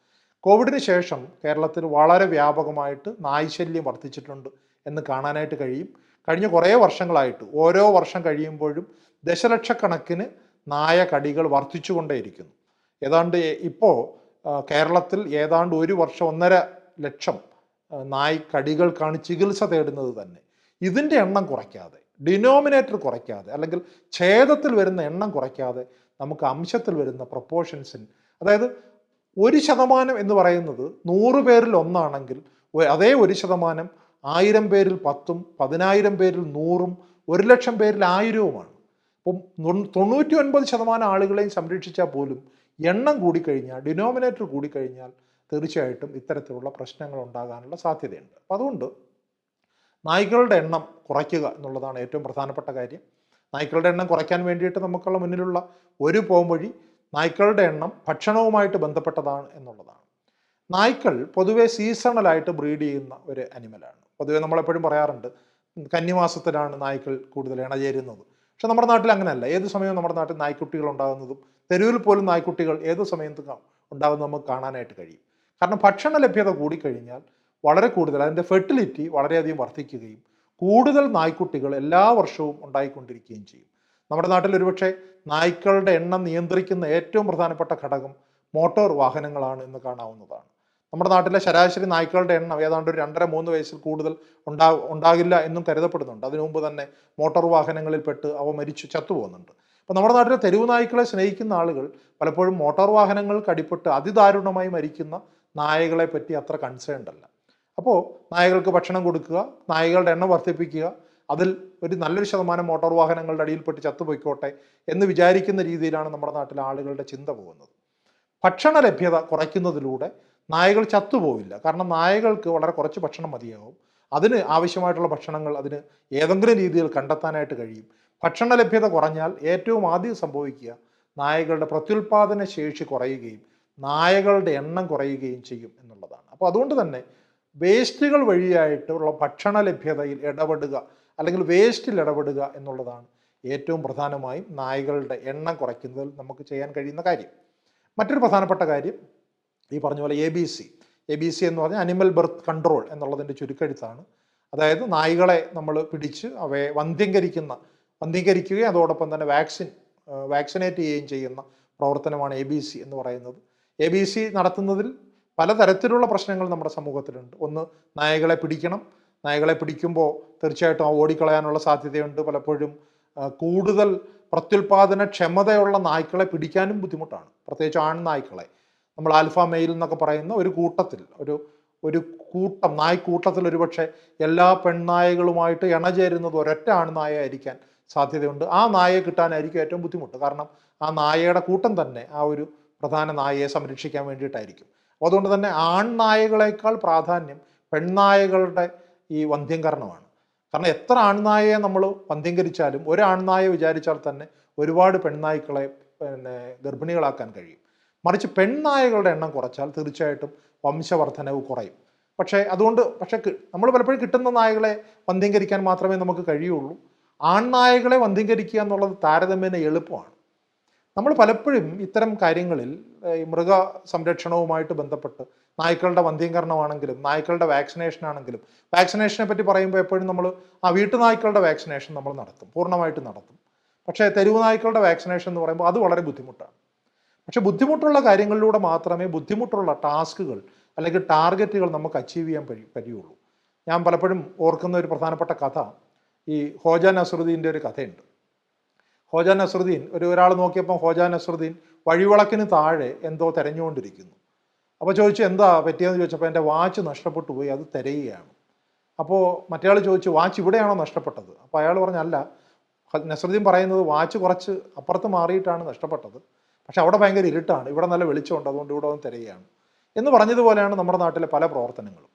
കോവിഡിന് ശേഷം കേരളത്തിൽ വളരെ വ്യാപകമായിട്ട് നായ്ശല്യം വർദ്ധിച്ചിട്ടുണ്ട് എന്ന് കാണാനായിട്ട് കഴിയും. കഴിഞ്ഞ കുറേ വർഷങ്ങളായിട്ട് ഓരോ വർഷം കഴിയുമ്പോഴും ദശലക്ഷക്കണക്കിന് നായ കടികൾ വർദ്ധിച്ചുകൊണ്ടേയിരിക്കുന്നു. ഏതാണ്ട് ഇപ്പോൾ കേരളത്തിൽ ഏതാണ്ട് 1 വർഷം 1.5 ലക്ഷം നായ് കടികൾക്കാണ് ചികിത്സ തേടുന്നത് തന്നെ. ഇതിൻ്റെ എണ്ണം കുറയ്ക്കാതെ, ഡിനോമിനേറ്റർ കുറയ്ക്കാതെ, അല്ലെങ്കിൽ ഛേദത്തിൽ വരുന്ന എണ്ണം കുറയ്ക്കാതെ നമുക്ക് അംശത്തിൽ വരുന്ന പ്രൊപ്പോർഷൻസിന്, അതായത് 1% എന്ന് പറയുന്നത് 100 പേരിൽ 1 ആണെങ്കിൽ അതേ 1% 1000 പേരിൽ 10ഉം 10,000 പേരിൽ 100ഉം 1,00,000 പേരിൽ 1000ഉമാണ്. അപ്പം 99% ആളുകളെയും സംരക്ഷിച്ചാൽ പോലും എണ്ണം കൂടിക്കഴിഞ്ഞാൽ, ഡിനോമിനേറ്റർ കൂടിക്കഴിഞ്ഞാൽ തീർച്ചയായിട്ടും ഇത്തരത്തിലുള്ള പ്രശ്നങ്ങൾ ഉണ്ടാകാനുള്ള സാധ്യതയുണ്ട്. അപ്പം അതുകൊണ്ട് നായ്ക്കളുടെ എണ്ണം കുറയ്ക്കുക എന്നുള്ളതാണ് ഏറ്റവും പ്രധാനപ്പെട്ട കാര്യം. നായ്ക്കളുടെ എണ്ണം കുറയ്ക്കാൻ വേണ്ടിയിട്ട് നമുക്കുള്ള മുന്നിലുള്ള ഒരു പോംവഴി നായ്ക്കളുടെ എണ്ണം ഭക്ഷണവുമായിട്ട് ബന്ധപ്പെട്ടതാണ് എന്നുള്ളതാണ്. നായ്ക്കൾ പൊതുവെ സീസണലായിട്ട് ബ്രീഡ് ചെയ്യുന്ന ഒരു അനിമലാണ്. പൊതുവെ നമ്മളെപ്പോഴും പറയാറുണ്ട് കന്നിമാസത്തിലാണ് നായ്ക്കൾ കൂടുതൽ ഇണചേരുന്നത്. പക്ഷെ നമ്മുടെ നാട്ടിൽ അങ്ങനെയല്ല. ഏത് സമയവും നമ്മുടെ നാട്ടിൽ നായ്ക്കുട്ടികൾ ഉണ്ടാകുന്നതും തെരുവിൽ പോലും നായ്ക്കുട്ടികൾ ഏത് സമയത്തും ഉണ്ടാകുന്നത് നമുക്ക് കാണാനായിട്ട് കഴിയും. കാരണം ഭക്ഷണ ലഭ്യത കൂടിക്കഴിഞ്ഞാൽ വളരെ കൂടുതൽ അതിൻ്റെ ഫെർട്ടിലിറ്റി വളരെയധികം വർദ്ധിക്കുകയും കൂടുതൽ നായ്ക്കുട്ടികൾ എല്ലാ വർഷവും ഉണ്ടായിക്കൊണ്ടിരിക്കുകയും ചെയ്യും. നമ്മുടെ നാട്ടിൽ ഒരുപക്ഷെ നായ്ക്കളുടെ എണ്ണം നിയന്ത്രിക്കുന്ന ഏറ്റവും പ്രധാനപ്പെട്ട ഘടകം മോട്ടോർ വാഹനങ്ങളാണ് എന്ന് കാണാവുന്നതാണ്. നമ്മുടെ നാട്ടിലെ ശരാശരി നായ്ക്കളുടെ എണ്ണം ഏതാണ്ട് ഒരു 2.5-3 വയസ്സിൽ കൂടുതൽ ഉണ്ടാകില്ല എന്നും കരുതപ്പെടുന്നുണ്ട്. അതിനു മുമ്പ് തന്നെ മോട്ടോർ വാഹനങ്ങളിൽപ്പെട്ട് അവ ചത്തുപോകുന്നുണ്ട്. അപ്പോൾ നമ്മുടെ നാട്ടിലെ തെരുവ് നായ്ക്കളെ സ്നേഹിക്കുന്ന ആളുകൾ പലപ്പോഴും മോട്ടോർ വാഹനങ്ങൾക്ക് അടിപ്പെട്ട് അതിദാരുണമായി മരിക്കുന്ന നായകളെ പറ്റി അത്ര കൺസേൺഡ് അല്ല. അപ്പോൾ നായകൾക്ക് ഭക്ഷണം കൊടുക്കുക, നായകളുടെ എണ്ണം വർദ്ധിപ്പിക്കുക, അതിൽ ഒരു നല്ലൊരു ശതമാനം മോട്ടോർ വാഹനങ്ങളുടെ അടിയിൽപ്പെട്ട് ചത്തുപോയിക്കോട്ടെ എന്ന് വിചാരിക്കുന്ന രീതിയിലാണ് നമ്മുടെ നാട്ടിലെ ആളുകളുടെ ചിന്ത പോകുന്നത്. ഭക്ഷണ ലഭ്യത കുറയ്ക്കുന്നതിലൂടെ നായകൾ ചത്തുപോവില്ല. കാരണം നായകൾക്ക് വളരെ കുറച്ച് ഭക്ഷണം മതിയാവും. അതിന് ആവശ്യമായിട്ടുള്ള ഭക്ഷണങ്ങൾ അതിന് ഏതെങ്കിലും രീതിയിൽ കണ്ടെത്താനായിട്ട് കഴിയും. ഭക്ഷണ ലഭ്യത കുറഞ്ഞാൽ ഏറ്റവും ആദ്യം സംഭവിക്കുക നായകളുടെ പ്രത്യുൽപാദന ശേഷി കുറയുകയും നായകളുടെ എണ്ണം കുറയുകയും ചെയ്യും എന്നുള്ളതാണ്. അപ്പോൾ അതുകൊണ്ട് തന്നെ വേസ്റ്റുകൾ വഴിയായിട്ടുള്ള ഭക്ഷണ ലഭ്യതയിൽ ഇടപെടുക അല്ലെങ്കിൽ വേസ്റ്റിൽ ഇടപെടുക എന്നുള്ളതാണ് ഏറ്റവും പ്രധാനമായും നായകളുടെ എണ്ണം കുറയ്ക്കുന്നതിൽ നമുക്ക് ചെയ്യാൻ കഴിയുന്ന കാര്യം. മറ്റൊരു പ്രധാനപ്പെട്ട കാര്യം ഈ പറഞ്ഞ പോലെ ABC എന്ന് പറഞ്ഞാൽ അനിമൽ ബർത്ത് കൺട്രോൾ എന്നുള്ളതിൻ്റെ ചുരുക്കെഴുത്താണ്. അതായത് നായ്കളെ നമ്മൾ പിടിച്ച് അവയെ വന്ധ്യീകരിക്കുകയും അതോടൊപ്പം തന്നെ വാക്സിനേറ്റ് ചെയ്യുകയും ചെയ്യുന്ന പ്രവർത്തനമാണ് ABC എന്ന് പറയുന്നത്. ABC നടത്തുന്നതിൽ പലതരത്തിലുള്ള പ്രശ്നങ്ങൾ നമ്മുടെ സമൂഹത്തിലുണ്ട്. ഒന്ന്, നായകളെ പിടിക്കണം. നായകളെ പിടിക്കുമ്പോൾ തീർച്ചയായിട്ടും ഓടിക്കളയാനുള്ള സാധ്യതയുണ്ട്. പലപ്പോഴും കൂടുതൽ പ്രത്യുൽപാദന ക്ഷമതയുള്ള നായ്ക്കളെ പിടിക്കാനും ബുദ്ധിമുട്ടാണ്, പ്രത്യേകിച്ച് ആൺനായ്ക്കളെ. നമ്മൾ ആൽഫ മെയിൽ എന്നൊക്കെ പറയുന്ന ഒരു കൂട്ടത്തിൽ ഒരു കൂട്ടം നായ്ക്കൂട്ടത്തിൽ ഒരുപക്ഷെ എല്ലാ പെൺനായകളുമായിട്ട് ഇണചേരുന്നത് ഒരൊറ്റ ആൺനായ ആയിരിക്കാൻ സാധ്യതയുണ്ട്. ആ നായയെ കിട്ടാനായിരിക്കും ഏറ്റവും ബുദ്ധിമുട്ട്. കാരണം ആ നായയുടെ കൂട്ടം തന്നെ ആ ഒരു പ്രധാന നായയെ സംരക്ഷിക്കാൻ വേണ്ടിയിട്ടായിരിക്കും. അപ്പോൾ അതുകൊണ്ട് തന്നെ ആൺനായകളേക്കാൾ പ്രാധാന്യം പെൺനായകളുടെ ഈ വന്ധ്യംകരണമാണ്. കാരണം എത്ര ആൺനായയെ നമ്മൾ വന്ധ്യംകരിച്ചാലും ഒരു ആൺനായ വിചാരിച്ചാൽ തന്നെ ഒരുപാട് പെൺനായ്ക്കളെ ഗർഭിണികളാക്കാൻ കഴിയും. മറിച്ച് പെൺനായകളുടെ എണ്ണം കുറച്ചാൽ തീർച്ചയായിട്ടും വംശവർദ്ധനവ് കുറയും. പക്ഷേ നമ്മൾ പലപ്പോഴും കിട്ടുന്ന നായകളെ വന്ധ്യംകരിക്കാൻ മാത്രമേ നമുക്ക് കഴിയുള്ളൂ. ആൺനായകളെ വന്ധ്യംകരിക്കുക എന്നുള്ളത് താരതമ്യേന എളുപ്പമാണ്. നമ്മൾ പലപ്പോഴും ഇത്തരം കാര്യങ്ങളിൽ ഈ മൃഗ സംരക്ഷണവുമായിട്ട് ബന്ധപ്പെട്ട് നായ്ക്കളുടെ വന്ധ്യംകരണമാണെങ്കിലും നായ്ക്കളുടെ വാക്സിനേഷൻ ആണെങ്കിലും, വാക്സിനേഷനെ പറ്റി പറയുമ്പോൾ എപ്പോഴും നമ്മൾ വീട്ടുനായ്ക്കളുടെ വാക്സിനേഷൻ നമ്മൾ പൂർണ്ണമായിട്ട് നടത്തും. പക്ഷേ തെരുവ് നായ്ക്കളുടെ വാക്സിനേഷൻ എന്ന് പറയുമ്പോൾ അത് വളരെ ബുദ്ധിമുട്ടാണ്. പക്ഷെ ബുദ്ധിമുട്ടുള്ള കാര്യങ്ങളിലൂടെ മാത്രമേ ബുദ്ധിമുട്ടുള്ള ടാസ്കുകൾ അല്ലെങ്കിൽ ടാർഗറ്റുകൾ നമുക്ക് അച്ചീവ് ചെയ്യാൻ കഴിയുള്ളൂ. ഞാൻ പലപ്പോഴും ഓർക്കുന്ന ഒരു പ്രധാനപ്പെട്ട കഥ ഈ ഹോജ നസറുദ്ദീൻ്റെ ഒരു കഥയുണ്ട്. ഹോജ നസറുദ്ദീൻ ഒരാൾ നോക്കിയപ്പോൾ ഹോജ നസറുദ്ദീൻ വഴിവിളക്കിന് താഴെ എന്തോ തിരഞ്ഞുകൊണ്ടിരിക്കുന്നു. അപ്പോൾ ചോദിച്ചു, എന്താ പറ്റിയെന്ന് ചോദിച്ചപ്പോൾ എൻ്റെ വാച്ച് നഷ്ടപ്പെട്ടു പോയി, അത് തിരയുകയാണ്. അപ്പോൾ മറ്റേയാൾ ചോദിച്ചു, വാച്ച് ഇവിടെയാണോ നഷ്ടപ്പെട്ടത്? അപ്പോൾ അയാൾ പറഞ്ഞല്ല, നസറുദ്ദീൻ പറയുന്നത് വാച്ച് കുറച്ച് അപ്പുറത്ത് മാറിയിട്ടാണ് നഷ്ടപ്പെട്ടത്, പക്ഷെ അവിടെ ഭയങ്കര ഇരുട്ടാണ്, ഇവിടെ നല്ല വെളിച്ചമുണ്ട്, അതുകൊണ്ട് ഇവിടെ വന്ന് തിരയുകയാണ് എന്ന് പറഞ്ഞതുപോലെയാണ് നമ്മുടെ നാട്ടിലെ പല പ്രവർത്തനങ്ങളും.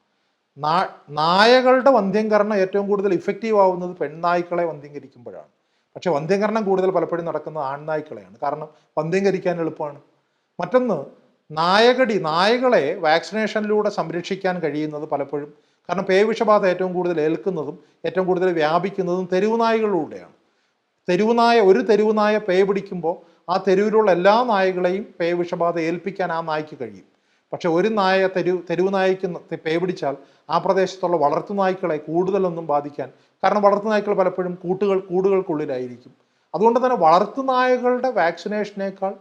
നായകളുടെ വന്ധ്യംകരണം ഏറ്റവും കൂടുതൽ ഇഫക്റ്റീവ് ആവുന്നത് പെൺനായ്ക്കളെ വന്ധ്യംകരിക്കുമ്പോഴാണ്. പക്ഷെ വന്ധ്യംകരണം കൂടുതൽ പലപ്പോഴും നടക്കുന്നത് ആൺനായ്ക്കളെയാണ്. കാരണം വന്ധ്യംകരിക്കാൻ എളുപ്പമാണ്. മറ്റൊന്ന്, നായകളെ വാക്സിനേഷനിലൂടെ സംരക്ഷിക്കാൻ കഴിയുന്നത് പലപ്പോഴും കാരണം പേവിഷബാധ ഏറ്റവും കൂടുതൽ ഏൽക്കുന്നതും ഏറ്റവും കൂടുതൽ വ്യാപിക്കുന്നതും തെരുവുനായകളിലൂടെയാണ്. ഒരു തെരുവുനായ പേ പിടിക്കുമ്പോൾ ആ തെരുവിലുള്ള എല്ലാ നായകളെയും പേവിഷബാധ ഏൽപ്പിക്കാൻ ആ നായ്ക്ക് കഴിയും. പക്ഷെ ഒരു നായ തെരുവുനായ്ക്ക് പേ പിടിച്ചാൽ ആ പ്രദേശത്തുള്ള വളർത്തുനായ്ക്കളെ കൂടുതലൊന്നും ബാധിക്കാൻ, കാരണം വളർത്തുനായ്ക്കൾ പലപ്പോഴും കൂടുകൾക്കുള്ളിലായിരിക്കും. അതുകൊണ്ട് തന്നെ വളർത്തുനായകളുടെ വാക്സിനേഷനേക്കാൾ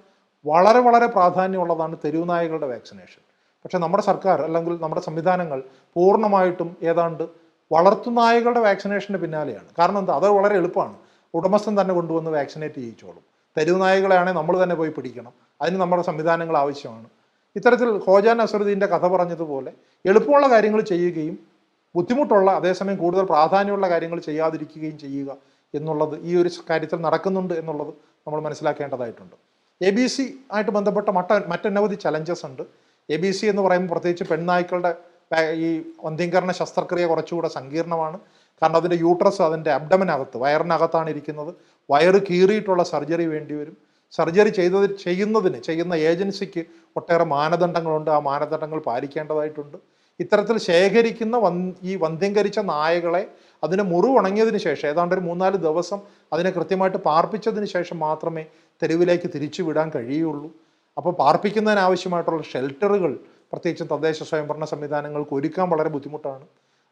വളരെ വളരെ പ്രാധാന്യമുള്ളതാണ് തെരുവുനായകളുടെ വാക്സിനേഷൻ. പക്ഷെ നമ്മുടെ സർക്കാർ അല്ലെങ്കിൽ നമ്മുടെ സംവിധാനങ്ങൾ പൂർണ്ണമായിട്ടും ഏതാണ്ട് വളർത്തുനായകളുടെ വാക്സിനേഷൻ്റെ പിന്നാലെയാണ്. കാരണം എന്താ, അത് വളരെ എളുപ്പമാണ്. ഉടമസ്ഥൻ തന്നെ കൊണ്ടുവന്ന് വാക്സിനേറ്റ് ചെയ്യിച്ചോളും. തെരുവുനായകളെയാണെങ്കിൽ നമ്മൾ തന്നെ പോയി പിടിക്കണം, അതിന് നമ്മുടെ സംവിധാനങ്ങൾ ആവശ്യമാണ്. ഇത്തരത്തിൽ ഹോജ നസറുദ്ദീൻ്റെ കഥ പറഞ്ഞതുപോലെ എളുപ്പമുള്ള കാര്യങ്ങൾ ചെയ്യുകയും ബുദ്ധിമുട്ടുള്ള അതേസമയം കൂടുതൽ പ്രാധാന്യമുള്ള കാര്യങ്ങൾ ചെയ്യാതിരിക്കുകയും ചെയ്യുക എന്നുള്ളത് ഈ ഒരു കാര്യത്തിൽ നടക്കുന്നുണ്ട് എന്നുള്ളത് നമ്മൾ മനസ്സിലാക്കേണ്ടതായിട്ടുണ്ട്. ABC ആയിട്ട് ബന്ധപ്പെട്ട മറ്റനവധി ചലഞ്ചസ് ഉണ്ട്. ABC എന്ന് പറയുമ്പോൾ പ്രത്യേകിച്ച് പെൺനായ്ക്കളുടെ ഈ വന്ധ്യംകരണ ശസ്ത്രക്രിയ കുറച്ചുകൂടെ സങ്കീർണമാണ്. കാരണം അതിൻ്റെ യൂട്രസ് അതിൻ്റെ അബ്ഡമനകത്ത് വയറിനകത്താണ് ഇരിക്കുന്നത്. വയറ് കീറിയിട്ടുള്ള സർജറി വേണ്ടിവരും. സർജറി ചെയ്യുന്ന ഏജൻസിക്ക് ഒട്ടേറെ മാനദണ്ഡങ്ങളുണ്ട്. ആ മാനദണ്ഡങ്ങൾ പാലിക്കേണ്ടതായിട്ടുണ്ട്. ഇത്തരത്തിൽ ശേഖരിക്കുന്ന ഈ വന്ധ്യംകരിച്ച നായകളെ അതിന് മുറിവുണങ്ങിയതിന് ശേഷം ഏതാണ്ട് ഒരു 3-4 ദിവസം അതിനെ കൃത്യമായിട്ട് പാർപ്പിച്ചതിന് ശേഷം മാത്രമേ തെരുവിലേക്ക് തിരിച്ചു വിടാൻ കഴിയുള്ളൂ. അപ്പോൾ പാർപ്പിക്കുന്നതിനാവശ്യമായിട്ടുള്ള ഷെൽട്ടറുകൾ പ്രത്യേകിച്ചും തദ്ദേശ സ്വയംഭരണ സംവിധാനങ്ങൾക്ക് ഒരുക്കാൻ വളരെ ബുദ്ധിമുട്ടാണ്.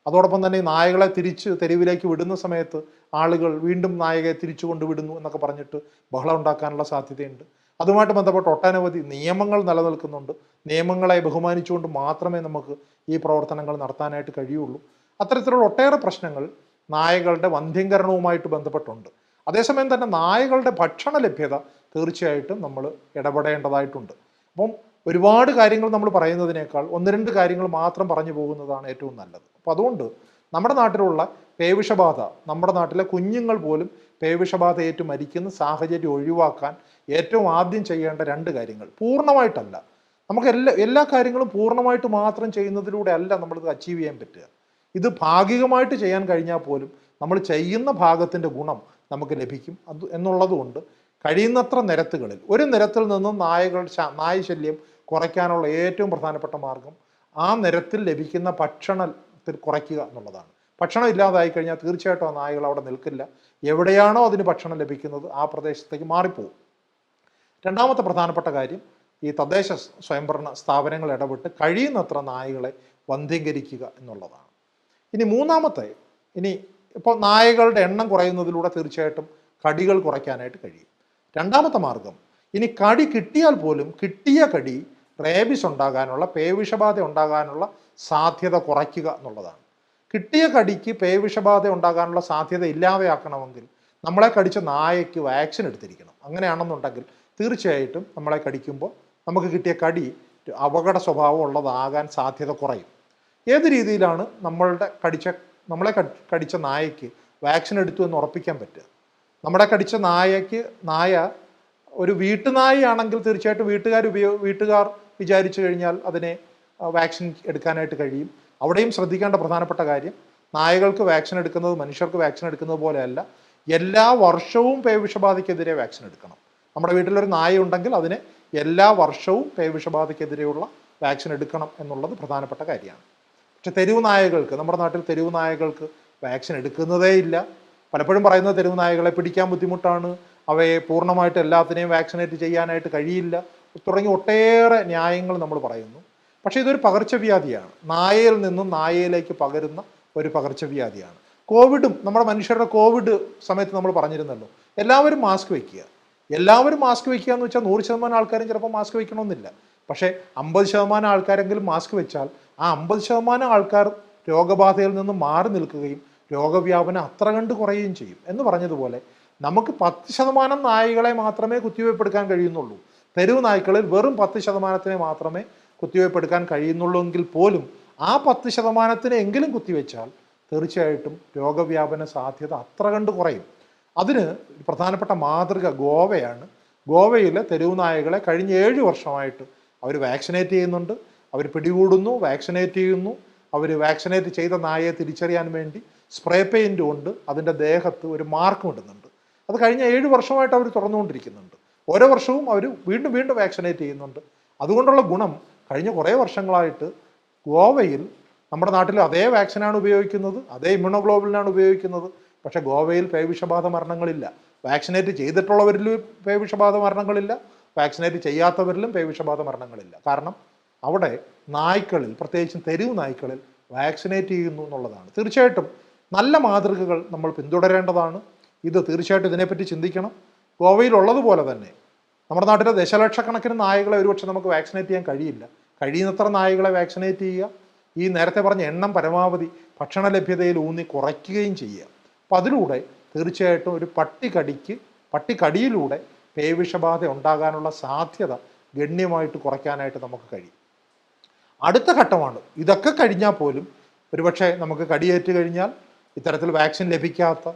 അതോടൊപ്പം തന്നെ നായകളെ തിരിച്ച് തെരുവിലേക്ക് വിടുന്ന സമയത്ത് ആളുകൾ വീണ്ടും നായകയെ തിരിച്ചു കൊണ്ടുവിടുന്നു എന്നൊക്കെ പറഞ്ഞിട്ട് ബഹളം ഉണ്ടാക്കാനുള്ള സാധ്യതയുണ്ട്. അതുമായിട്ട് ബന്ധപ്പെട്ട് ഒട്ടനവധി നിയമങ്ങൾ നിലനിൽക്കുന്നുണ്ട്. നിയമങ്ങളെ ബഹുമാനിച്ചുകൊണ്ട് മാത്രമേ നമുക്ക് ഈ പ്രവർത്തനങ്ങൾ നടത്താനായിട്ട് കഴിയുള്ളൂ. അത്തരത്തിലുള്ള ഒട്ടേറെ പ്രശ്നങ്ങൾ നായകളുടെ വന്ധ്യംകരണവുമായിട്ട് ബന്ധപ്പെട്ടുണ്ട്. അതേസമയം തന്നെ നായകളുടെ ഭക്ഷണ ലഭ്യത തീർച്ചയായിട്ടും നമ്മൾ ഇടപെടേണ്ടതായിട്ടുണ്ട്. അപ്പം ഒരുപാട് കാര്യങ്ങൾ നമ്മൾ പറയുന്നതിനേക്കാൾ 1-2 കാര്യങ്ങൾ മാത്രം പറഞ്ഞു പോകുന്നതാണ് ഏറ്റവും നല്ലത്. അപ്പോൾ അതുകൊണ്ട് നമ്മുടെ നാട്ടിലുള്ള പേവിഷബാധ നമ്മുടെ നാട്ടിലെ കുഞ്ഞുങ്ങൾ പോലും പേവിഷബാധ ഏറ്റു മരിക്കുന്ന സാഹചര്യം ഒഴിവാക്കാൻ ഏറ്റവും ആദ്യം ചെയ്യേണ്ട രണ്ട് കാര്യങ്ങൾ, പൂർണ്ണമായിട്ടല്ല, നമുക്ക് എല്ലാ കാര്യങ്ങളും പൂർണ്ണമായിട്ട് മാത്രം ചെയ്യുന്നതിലൂടെ അല്ല നമ്മളിത് അച്ചീവ് ചെയ്യാൻ പറ്റുക. ഇത് ഭാഗികമായിട്ട് ചെയ്യാൻ കഴിഞ്ഞാൽ പോലും നമ്മൾ ചെയ്യുന്ന ഭാഗത്തിൻ്റെ ഗുണം നമുക്ക് ലഭിക്കും. എന്നുള്ളതുകൊണ്ട് കഴിയുന്നത്ര നിരത്തുകളിൽ, ഒരു നിരത്തിൽ നിന്നും നായ ശല്യം കുറയ്ക്കാനുള്ള ഏറ്റവും പ്രധാനപ്പെട്ട മാർഗം ആ നിരത്തിൽ ലഭിക്കുന്ന ഭക്ഷണത്തിൽ കുറയ്ക്കുക എന്നുള്ളതാണ്. ഭക്ഷണം ഇല്ലാതായി കഴിഞ്ഞാൽ തീർച്ചയായിട്ടും ആ നായകൾ അവിടെ നിൽക്കില്ല. എവിടെയാണോ അതിന് ഭക്ഷണം ലഭിക്കുന്നത് ആ പ്രദേശത്തേക്ക് മാറിപ്പോകും. രണ്ടാമത്തെ പ്രധാനപ്പെട്ട കാര്യം, ഈ തദ്ദേശ സ്വയംഭരണ സ്ഥാപനങ്ങൾ ഇടപെട്ട് കഴിയുന്നത്ര നായകളെ വന്ധ്യീകരിക്കുക എന്നുള്ളതാണ്. ഇനി മൂന്നാമത്തെ, ഇപ്പോൾ നായകളുടെ എണ്ണം കുറയുന്നതിലൂടെ തീർച്ചയായിട്ടും കടികൾ കുറയ്ക്കാനായിട്ട് കഴിയും. രണ്ടാമത്തെ മാർഗം, ഇനി കടി കിട്ടിയാൽ പോലും കിട്ടിയ കടി റേബിസ് ഉണ്ടാകാനുള്ള, പേവിഷബാധ ഉണ്ടാകാനുള്ള സാധ്യത കുറയ്ക്കുക എന്നുള്ളതാണ്. കിട്ടിയ കടിക്ക് പേവിഷബാധ ഉണ്ടാകാനുള്ള സാധ്യത ഇല്ലാതെയാക്കണമെങ്കിൽ നമ്മളെ കടിച്ച നായയ്ക്ക് വാക്സിൻ എടുത്തിരിക്കണം. അങ്ങനെയാണെന്നുണ്ടെങ്കിൽ തീർച്ചയായിട്ടും നമ്മളെ കടിക്കുമ്പോൾ നമുക്ക് കിട്ടിയ കടി അപകട സ്വഭാവം ഉള്ളതാകാൻ സാധ്യത കുറയും. ഏത് രീതിയിലാണ് നമ്മളെ കടിച്ച നായയ്ക്ക് വാക്സിൻ എടുത്തു എന്ന് ഉറപ്പിക്കാൻ പറ്റുക? നമ്മളെ കടിച്ച നായ ഒരു വീട്ടുനായയാണെങ്കിൽ തീർച്ചയായിട്ടും വീട്ടുകാർ വിചാരിച്ചു കഴിഞ്ഞാൽ അതിനെ വാക്സിൻ എടുക്കാനായിട്ട് കഴിയും. അവിടെയും ശ്രദ്ധിക്കേണ്ട പ്രധാനപ്പെട്ട കാര്യം, നായകൾക്ക് വാക്സിൻ എടുക്കുന്നത് മനുഷ്യർക്ക് വാക്സിൻ എടുക്കുന്നത് പോലെയല്ല. എല്ലാ വർഷവും പേവിഷബാധയ്ക്കെതിരെ വാക്സിൻ എടുക്കണം. നമ്മുടെ വീട്ടിലൊരു നായ ഉണ്ടെങ്കിൽ അതിനെ എല്ലാ വർഷവും പേവിഷബാധയ്ക്കെതിരെയുള്ള വാക്സിൻ എടുക്കണം എന്നുള്ളത് പ്രധാനപ്പെട്ട കാര്യമാണ്. പക്ഷെ തെരുവ് നായകൾക്ക്, നമ്മുടെ നാട്ടിൽ തെരുവ് നായകൾക്ക് വാക്സിൻ എടുക്കുന്നതേ ഇല്ല. പലപ്പോഴും പറയുന്നത് തെരുവ് നായകളെ പിടിക്കാൻ ബുദ്ധിമുട്ടാണ്, അവയെ പൂർണ്ണമായിട്ട് എല്ലാത്തിനെയും വാക്സിനേറ്റ് ചെയ്യാനായിട്ട് കഴിയില്ല തുടങ്ങി ഒട്ടേറെ ന്യായങ്ങൾ നമ്മൾ പറയുന്നു. പക്ഷേ ഇതൊരു പകർച്ചവ്യാധിയാണ്. നായയിൽ നിന്നും നായയിലേക്ക് പകരുന്ന ഒരു പകർച്ചവ്യാധിയാണ്. കോവിഡും, നമ്മുടെ മനുഷ്യരുടെ കോവിഡ് സമയത്ത് നമ്മൾ പറഞ്ഞിരുന്നല്ലോ, എല്ലാവരും മാസ്ക് വയ്ക്കുക. എല്ലാവരും മാസ്ക് വയ്ക്കുക എന്ന് വെച്ചാൽ 100% ആൾക്കാരും ചിലപ്പോൾ മാസ്ക് വയ്ക്കണമെന്നില്ല. പക്ഷേ 50% ആൾക്കാരെങ്കിലും മാസ്ക് വെച്ചാൽ ആ 50% ആൾക്കാർ രോഗബാധയിൽ നിന്നും മാറി നിൽക്കുകയും രോഗവ്യാപനം അത്ര കണ്ട് കുറയുകയും ചെയ്യും. എന്ന് പറഞ്ഞതുപോലെ നമുക്ക് 10% നായകളെ മാത്രമേ കുത്തിവയ്പ്പ് എടുക്കാൻ കഴിയുന്നുള്ളൂ. തെരുവ് നായ്ക്കളിൽ വെറും 10% മാത്രമേ കുത്തിവയ്പ്പ് എടുക്കാൻ കഴിയുന്നുള്ളൂ എങ്കിൽ പോലും ആ 10% എങ്കിലും കുത്തിവെച്ചാൽ തീർച്ചയായിട്ടും രോഗവ്യാപന സാധ്യത അത്ര കണ്ട് കുറയും. അതിന് പ്രധാനപ്പെട്ട മാതൃക ഗോവയാണ്. ഗോവയിലെ തെരുവ് നായകളെ കഴിഞ്ഞ 7 വർഷമായിട്ട് അവർ വാക്സിനേറ്റ് ചെയ്യുന്നുണ്ട്. അവർ പിടികൂടുന്നു, വാക്സിനേറ്റ് ചെയ്യുന്നു. അവർ വാക്സിനേറ്റ് ചെയ്ത നായയെ തിരിച്ചറിയാൻ വേണ്ടി സ്പ്രേ പെയിൻറ് കൊണ്ട് അതിൻ്റെ ദേഹത്ത് ഒരു മാർക്ക് ഇടുന്നുണ്ട്. അത് കഴിഞ്ഞ 7 വർഷമായിട്ട് അവർ തുറന്നുകൊണ്ടിരിക്കുന്നുണ്ട്. ഓരോ വർഷവും അവർ വീണ്ടും വീണ്ടും വാക്സിനേറ്റ് ചെയ്യുന്നുണ്ട്. അതുകൊണ്ടുള്ള ഗുണം, കഴിഞ്ഞ കുറേ വർഷങ്ങളായിട്ട് ഗോവയിൽ, നമ്മുടെ നാട്ടിൽ അതേ വാക്സിനാണ് ഉപയോഗിക്കുന്നത്, അതേ ഇമ്മ്യൂണോഗ്ലോബുലിനാണ് ഉപയോഗിക്കുന്നത്. പക്ഷേ ഗോവയിൽ പേവിഷബാധ മരണങ്ങളില്ല. Vaccinate ചെയ്തിട്ടുള്ളവരിലും പേവിഷബാധ മരണങ്ങളില്ല, vaccinate ചെയ്യാത്തവരിലും പേവിഷബാധ മരണങ്ങളില്ല. കാരണം അവിടെ നായ്ക്കളിൽ, പ്രത്യേകിച്ചും തെരുവ് നായ്ക്കളിൽ വാക്സിനേറ്റ് ചെയ്യുന്നു എന്നുള്ളതാണ്. തീർച്ചയായിട്ടും നല്ല മാതൃകകൾ നമ്മൾ പിന്തുടരേണ്ടതാണ്. ഇത് തീർച്ചയായിട്ടും ഇതിനെപ്പറ്റി ചിന്തിക്കണം. ഗോവയിലുള്ളതുപോലെ തന്നെ നമ്മുടെ നാട്ടിലെ ദശലക്ഷക്കണക്കിന് നായകളെ ഒരുപക്ഷെ നമുക്ക് വാക്സിനേറ്റ് ചെയ്യാൻ കഴിയില്ല. കഴിയുന്നത്ര നായകളെ വാക്സിനേറ്റ് ചെയ്യുക. ഈ നേരത്തെ പറഞ്ഞ എണ്ണം പരമാവധി ഭക്ഷണ ലഭ്യതയിൽ ഊന്നി കുറയ്ക്കുകയും ചെയ്യുക. അപ്പം അതിലൂടെ തീർച്ചയായിട്ടും ഒരു പട്ടിക്കടിയിലൂടെ പേവിഷബാധ ഉണ്ടാകാനുള്ള സാധ്യത ഗണ്യമായിട്ട് കുറയ്ക്കാനായിട്ട് നമുക്ക് കഴിയും. അടുത്ത ഘട്ടമാണ്, ഇതൊക്കെ കഴിഞ്ഞാൽ പോലും ഒരുപക്ഷെ നമുക്ക് കടിയേറ്റ് കഴിഞ്ഞാൽ ഇത്തരത്തിൽ വാക്സിൻ ലഭിക്കാത്ത,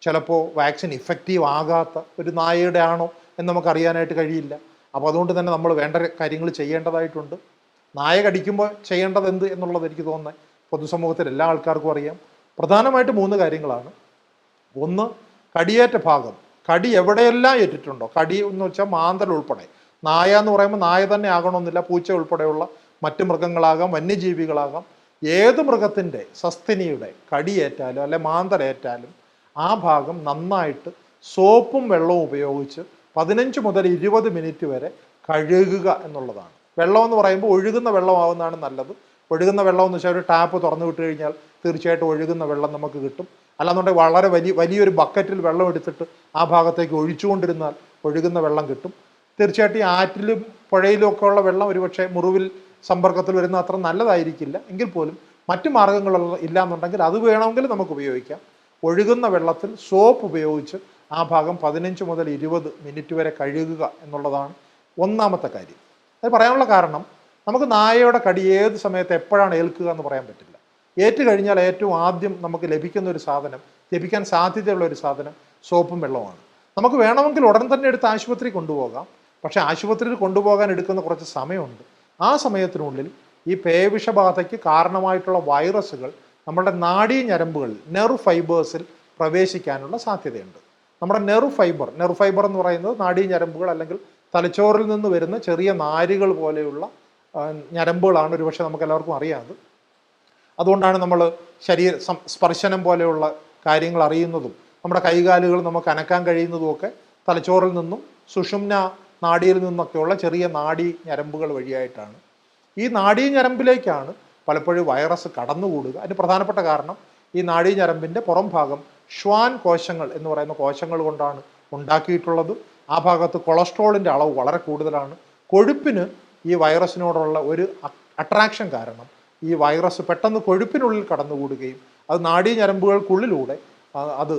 ചിലപ്പോൾ വാക്സിൻ ഇഫക്റ്റീവ് ആകാത്ത ഒരു നായയുടെ ആണോ എന്ന് നമുക്കറിയാനായിട്ട് കഴിയില്ല. അപ്പോൾ അതുകൊണ്ട് തന്നെ നമ്മൾ വേണ്ട കാര്യങ്ങൾ ചെയ്യേണ്ടതായിട്ടുണ്ട്. നായ കടിക്കുമ്പോൾ ചെയ്യേണ്ടത് എന്ത് എന്നുള്ളത് എനിക്ക് തോന്നുന്നത് പൊതുസമൂഹത്തിൽ എല്ലാ ആൾക്കാർക്കും അറിയാം. പ്രധാനമായിട്ട് 3 കാര്യങ്ങളാണ്. ഒന്ന്, കടിയേറ്റ ഭാഗം, കടി എവിടെയെല്ലാം ഏറ്റിട്ടുണ്ടോ, കടി എന്ന് വെച്ചാൽ മാന്തൽ ഉൾപ്പെടെ, നായ എന്ന് പറയുമ്പോൾ നായ തന്നെ ആകണമെന്നില്ല, പൂച്ച ഉൾപ്പെടെയുള്ള മറ്റ് മൃഗങ്ങളാകാം, വന്യജീവികളാകാം, ഏത് മൃഗത്തിൻ്റെ സസ്തിനിയുടെ കടിയേറ്റാലും അല്ലെ മാന്തലേറ്റാലും ആ ഭാഗം നന്നായിട്ട് സോപ്പും വെള്ളവും ഉപയോഗിച്ച് 15 മുതൽ 20 മിനിറ്റ് വരെ കഴുകുക എന്നുള്ളതാണ്. വെള്ളം എന്ന് പറയുമ്പോൾ ഒഴുകുന്ന വെള്ളമാവുന്നതാണ് നല്ലത്. ഒഴുകുന്ന വെള്ളം എന്ന് വെച്ചാൽ ഒരു ടാപ്പ് തുറന്നു വിട്ട് കഴിഞ്ഞാൽ തീർച്ചയായിട്ടും ഒഴുകുന്ന വെള്ളം നമുക്ക് കിട്ടും. അല്ലാന്നുണ്ടെങ്കിൽ വളരെ വലിയൊരു ബക്കറ്റിൽ വെള്ളം എടുത്തിട്ട് ആ ഭാഗത്തേക്ക് ഒഴിച്ചുകൊണ്ടിരുന്നാൽ ഒഴുകുന്ന വെള്ളം കിട്ടും. തീർച്ചയായിട്ടും ഈ ആറ്റിലും പുഴയിലും ഒക്കെ ഉള്ള വെള്ളം ഒരുപക്ഷെ മുറിവിൽ സമ്പർക്കത്തിൽ വരുന്ന അത്ര നല്ലതായിരിക്കില്ല. എങ്കിൽ പോലും മറ്റു മാർഗങ്ങളുള്ള ഇല്ലാന്നുണ്ടെങ്കിൽ അത് വേണമെങ്കിൽ നമുക്ക് ഉപയോഗിക്കാം. ഒഴുകുന്ന വെള്ളത്തിൽ സോപ്പ് ഉപയോഗിച്ച് ആ ഭാഗം 15 മുതൽ 20 മിനിറ്റ് വരെ കഴുകുക എന്നുള്ളതാണ് ഒന്നാമത്തെ കാര്യം. അത് പറയാനുള്ള കാരണം, നമുക്ക് നായയുടെ കടി ഏത് സമയത്ത് എപ്പോഴാണ് ഏൽക്കുക എന്ന് പറയാൻ പറ്റില്ല. ഏറ്റ് കഴിഞ്ഞാൽ ഏറ്റവും ആദ്യം നമുക്ക് ലഭിക്കാൻ സാധ്യതയുള്ള ഒരു സാധനം സോപ്പും വെള്ളവുമാണ്. നമുക്ക് വേണമെങ്കിൽ ഉടൻ തന്നെ എടുത്ത് ആശുപത്രി കൊണ്ടുപോകാം. പക്ഷേ ആശുപത്രിയിൽ കൊണ്ടുപോകാൻ എടുക്കുന്ന കുറച്ച് സമയമുണ്ട്. ആ സമയത്തിനുള്ളിൽ ഈ പേവിഷബാധയ്ക്ക് കാരണമായിട്ടുള്ള വൈറസുകൾ നമ്മുടെ നാഡീ ഞരമ്പുകളിൽ നെർവ് ഫൈബേഴ്സിൽ പ്രവേശിക്കാനുള്ള സാധ്യതയുണ്ട്. നമ്മുടെ നെർവ് ഫൈബർ എന്ന് പറയുന്നത് നാഡീ ഞരമ്പുകൾ അല്ലെങ്കിൽ തലച്ചോറിൽ നിന്ന് വരുന്ന ചെറിയ നാരുകൾ പോലെയുള്ള ഞരമ്പുകളാണ്. ഒരുപക്ഷെ നമുക്ക് എല്ലാവർക്കും അറിയാം. അതുകൊണ്ടാണ് നമ്മൾ സ്പർശനം പോലെയുള്ള കാര്യങ്ങൾ അറിയുന്നതും നമ്മുടെ കൈകാലുകൾ നമുക്ക് അനക്കാൻ കഴിയുന്നതുമൊക്കെ തലച്ചോറിൽ നിന്നും സുഷുമ്ന നാഡിയിൽ നിന്നൊക്കെയുള്ള ചെറിയ നാഡീ ഞരമ്പുകൾ വഴിയായിട്ടാണ്. ഈ നാഡീ ഞരമ്പിലേക്കാണ് പലപ്പോഴും വൈറസ് കടന്നുകൂടുക. അതിന് പ്രധാനപ്പെട്ട കാരണം ഈ നാഡീ ഞരമ്പിൻ്റെ പുറം ഭാഗം ഷ്വാൻ കോശങ്ങൾ എന്ന് പറയുന്ന കോശങ്ങൾ കൊണ്ടാണ് ഉണ്ടാക്കിയിട്ടുള്ളത്. ആ ഭാഗത്ത് കൊളസ്ട്രോളിൻ്റെ അളവ് വളരെ കൂടുതലാണ്. കൊഴുപ്പിന് ഈ വൈറസിനോടുള്ള ഒരു അട്രാക്ഷൻ കാരണം ഈ വൈറസ് പെട്ടെന്ന് കൊഴുപ്പിനുള്ളിൽ കടന്നുകൂടുകയും അത് നാഡീ ഞരമ്പുകൾക്കുള്ളിലൂടെ അത്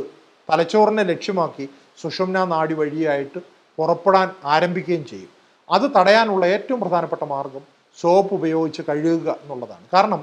തലച്ചോറിനെ ലക്ഷ്യമാക്കി സുഷുമ്ന നാഡി വഴിയായിട്ട് പുറപ്പെടാൻ ആരംഭിക്കുകയും ചെയ്യും. അത് തടയാനുള്ള ഏറ്റവും പ്രധാനപ്പെട്ട മാർഗം സോപ്പ് ഉപയോഗിച്ച് കഴുകുക എന്നുള്ളതാണ്. കാരണം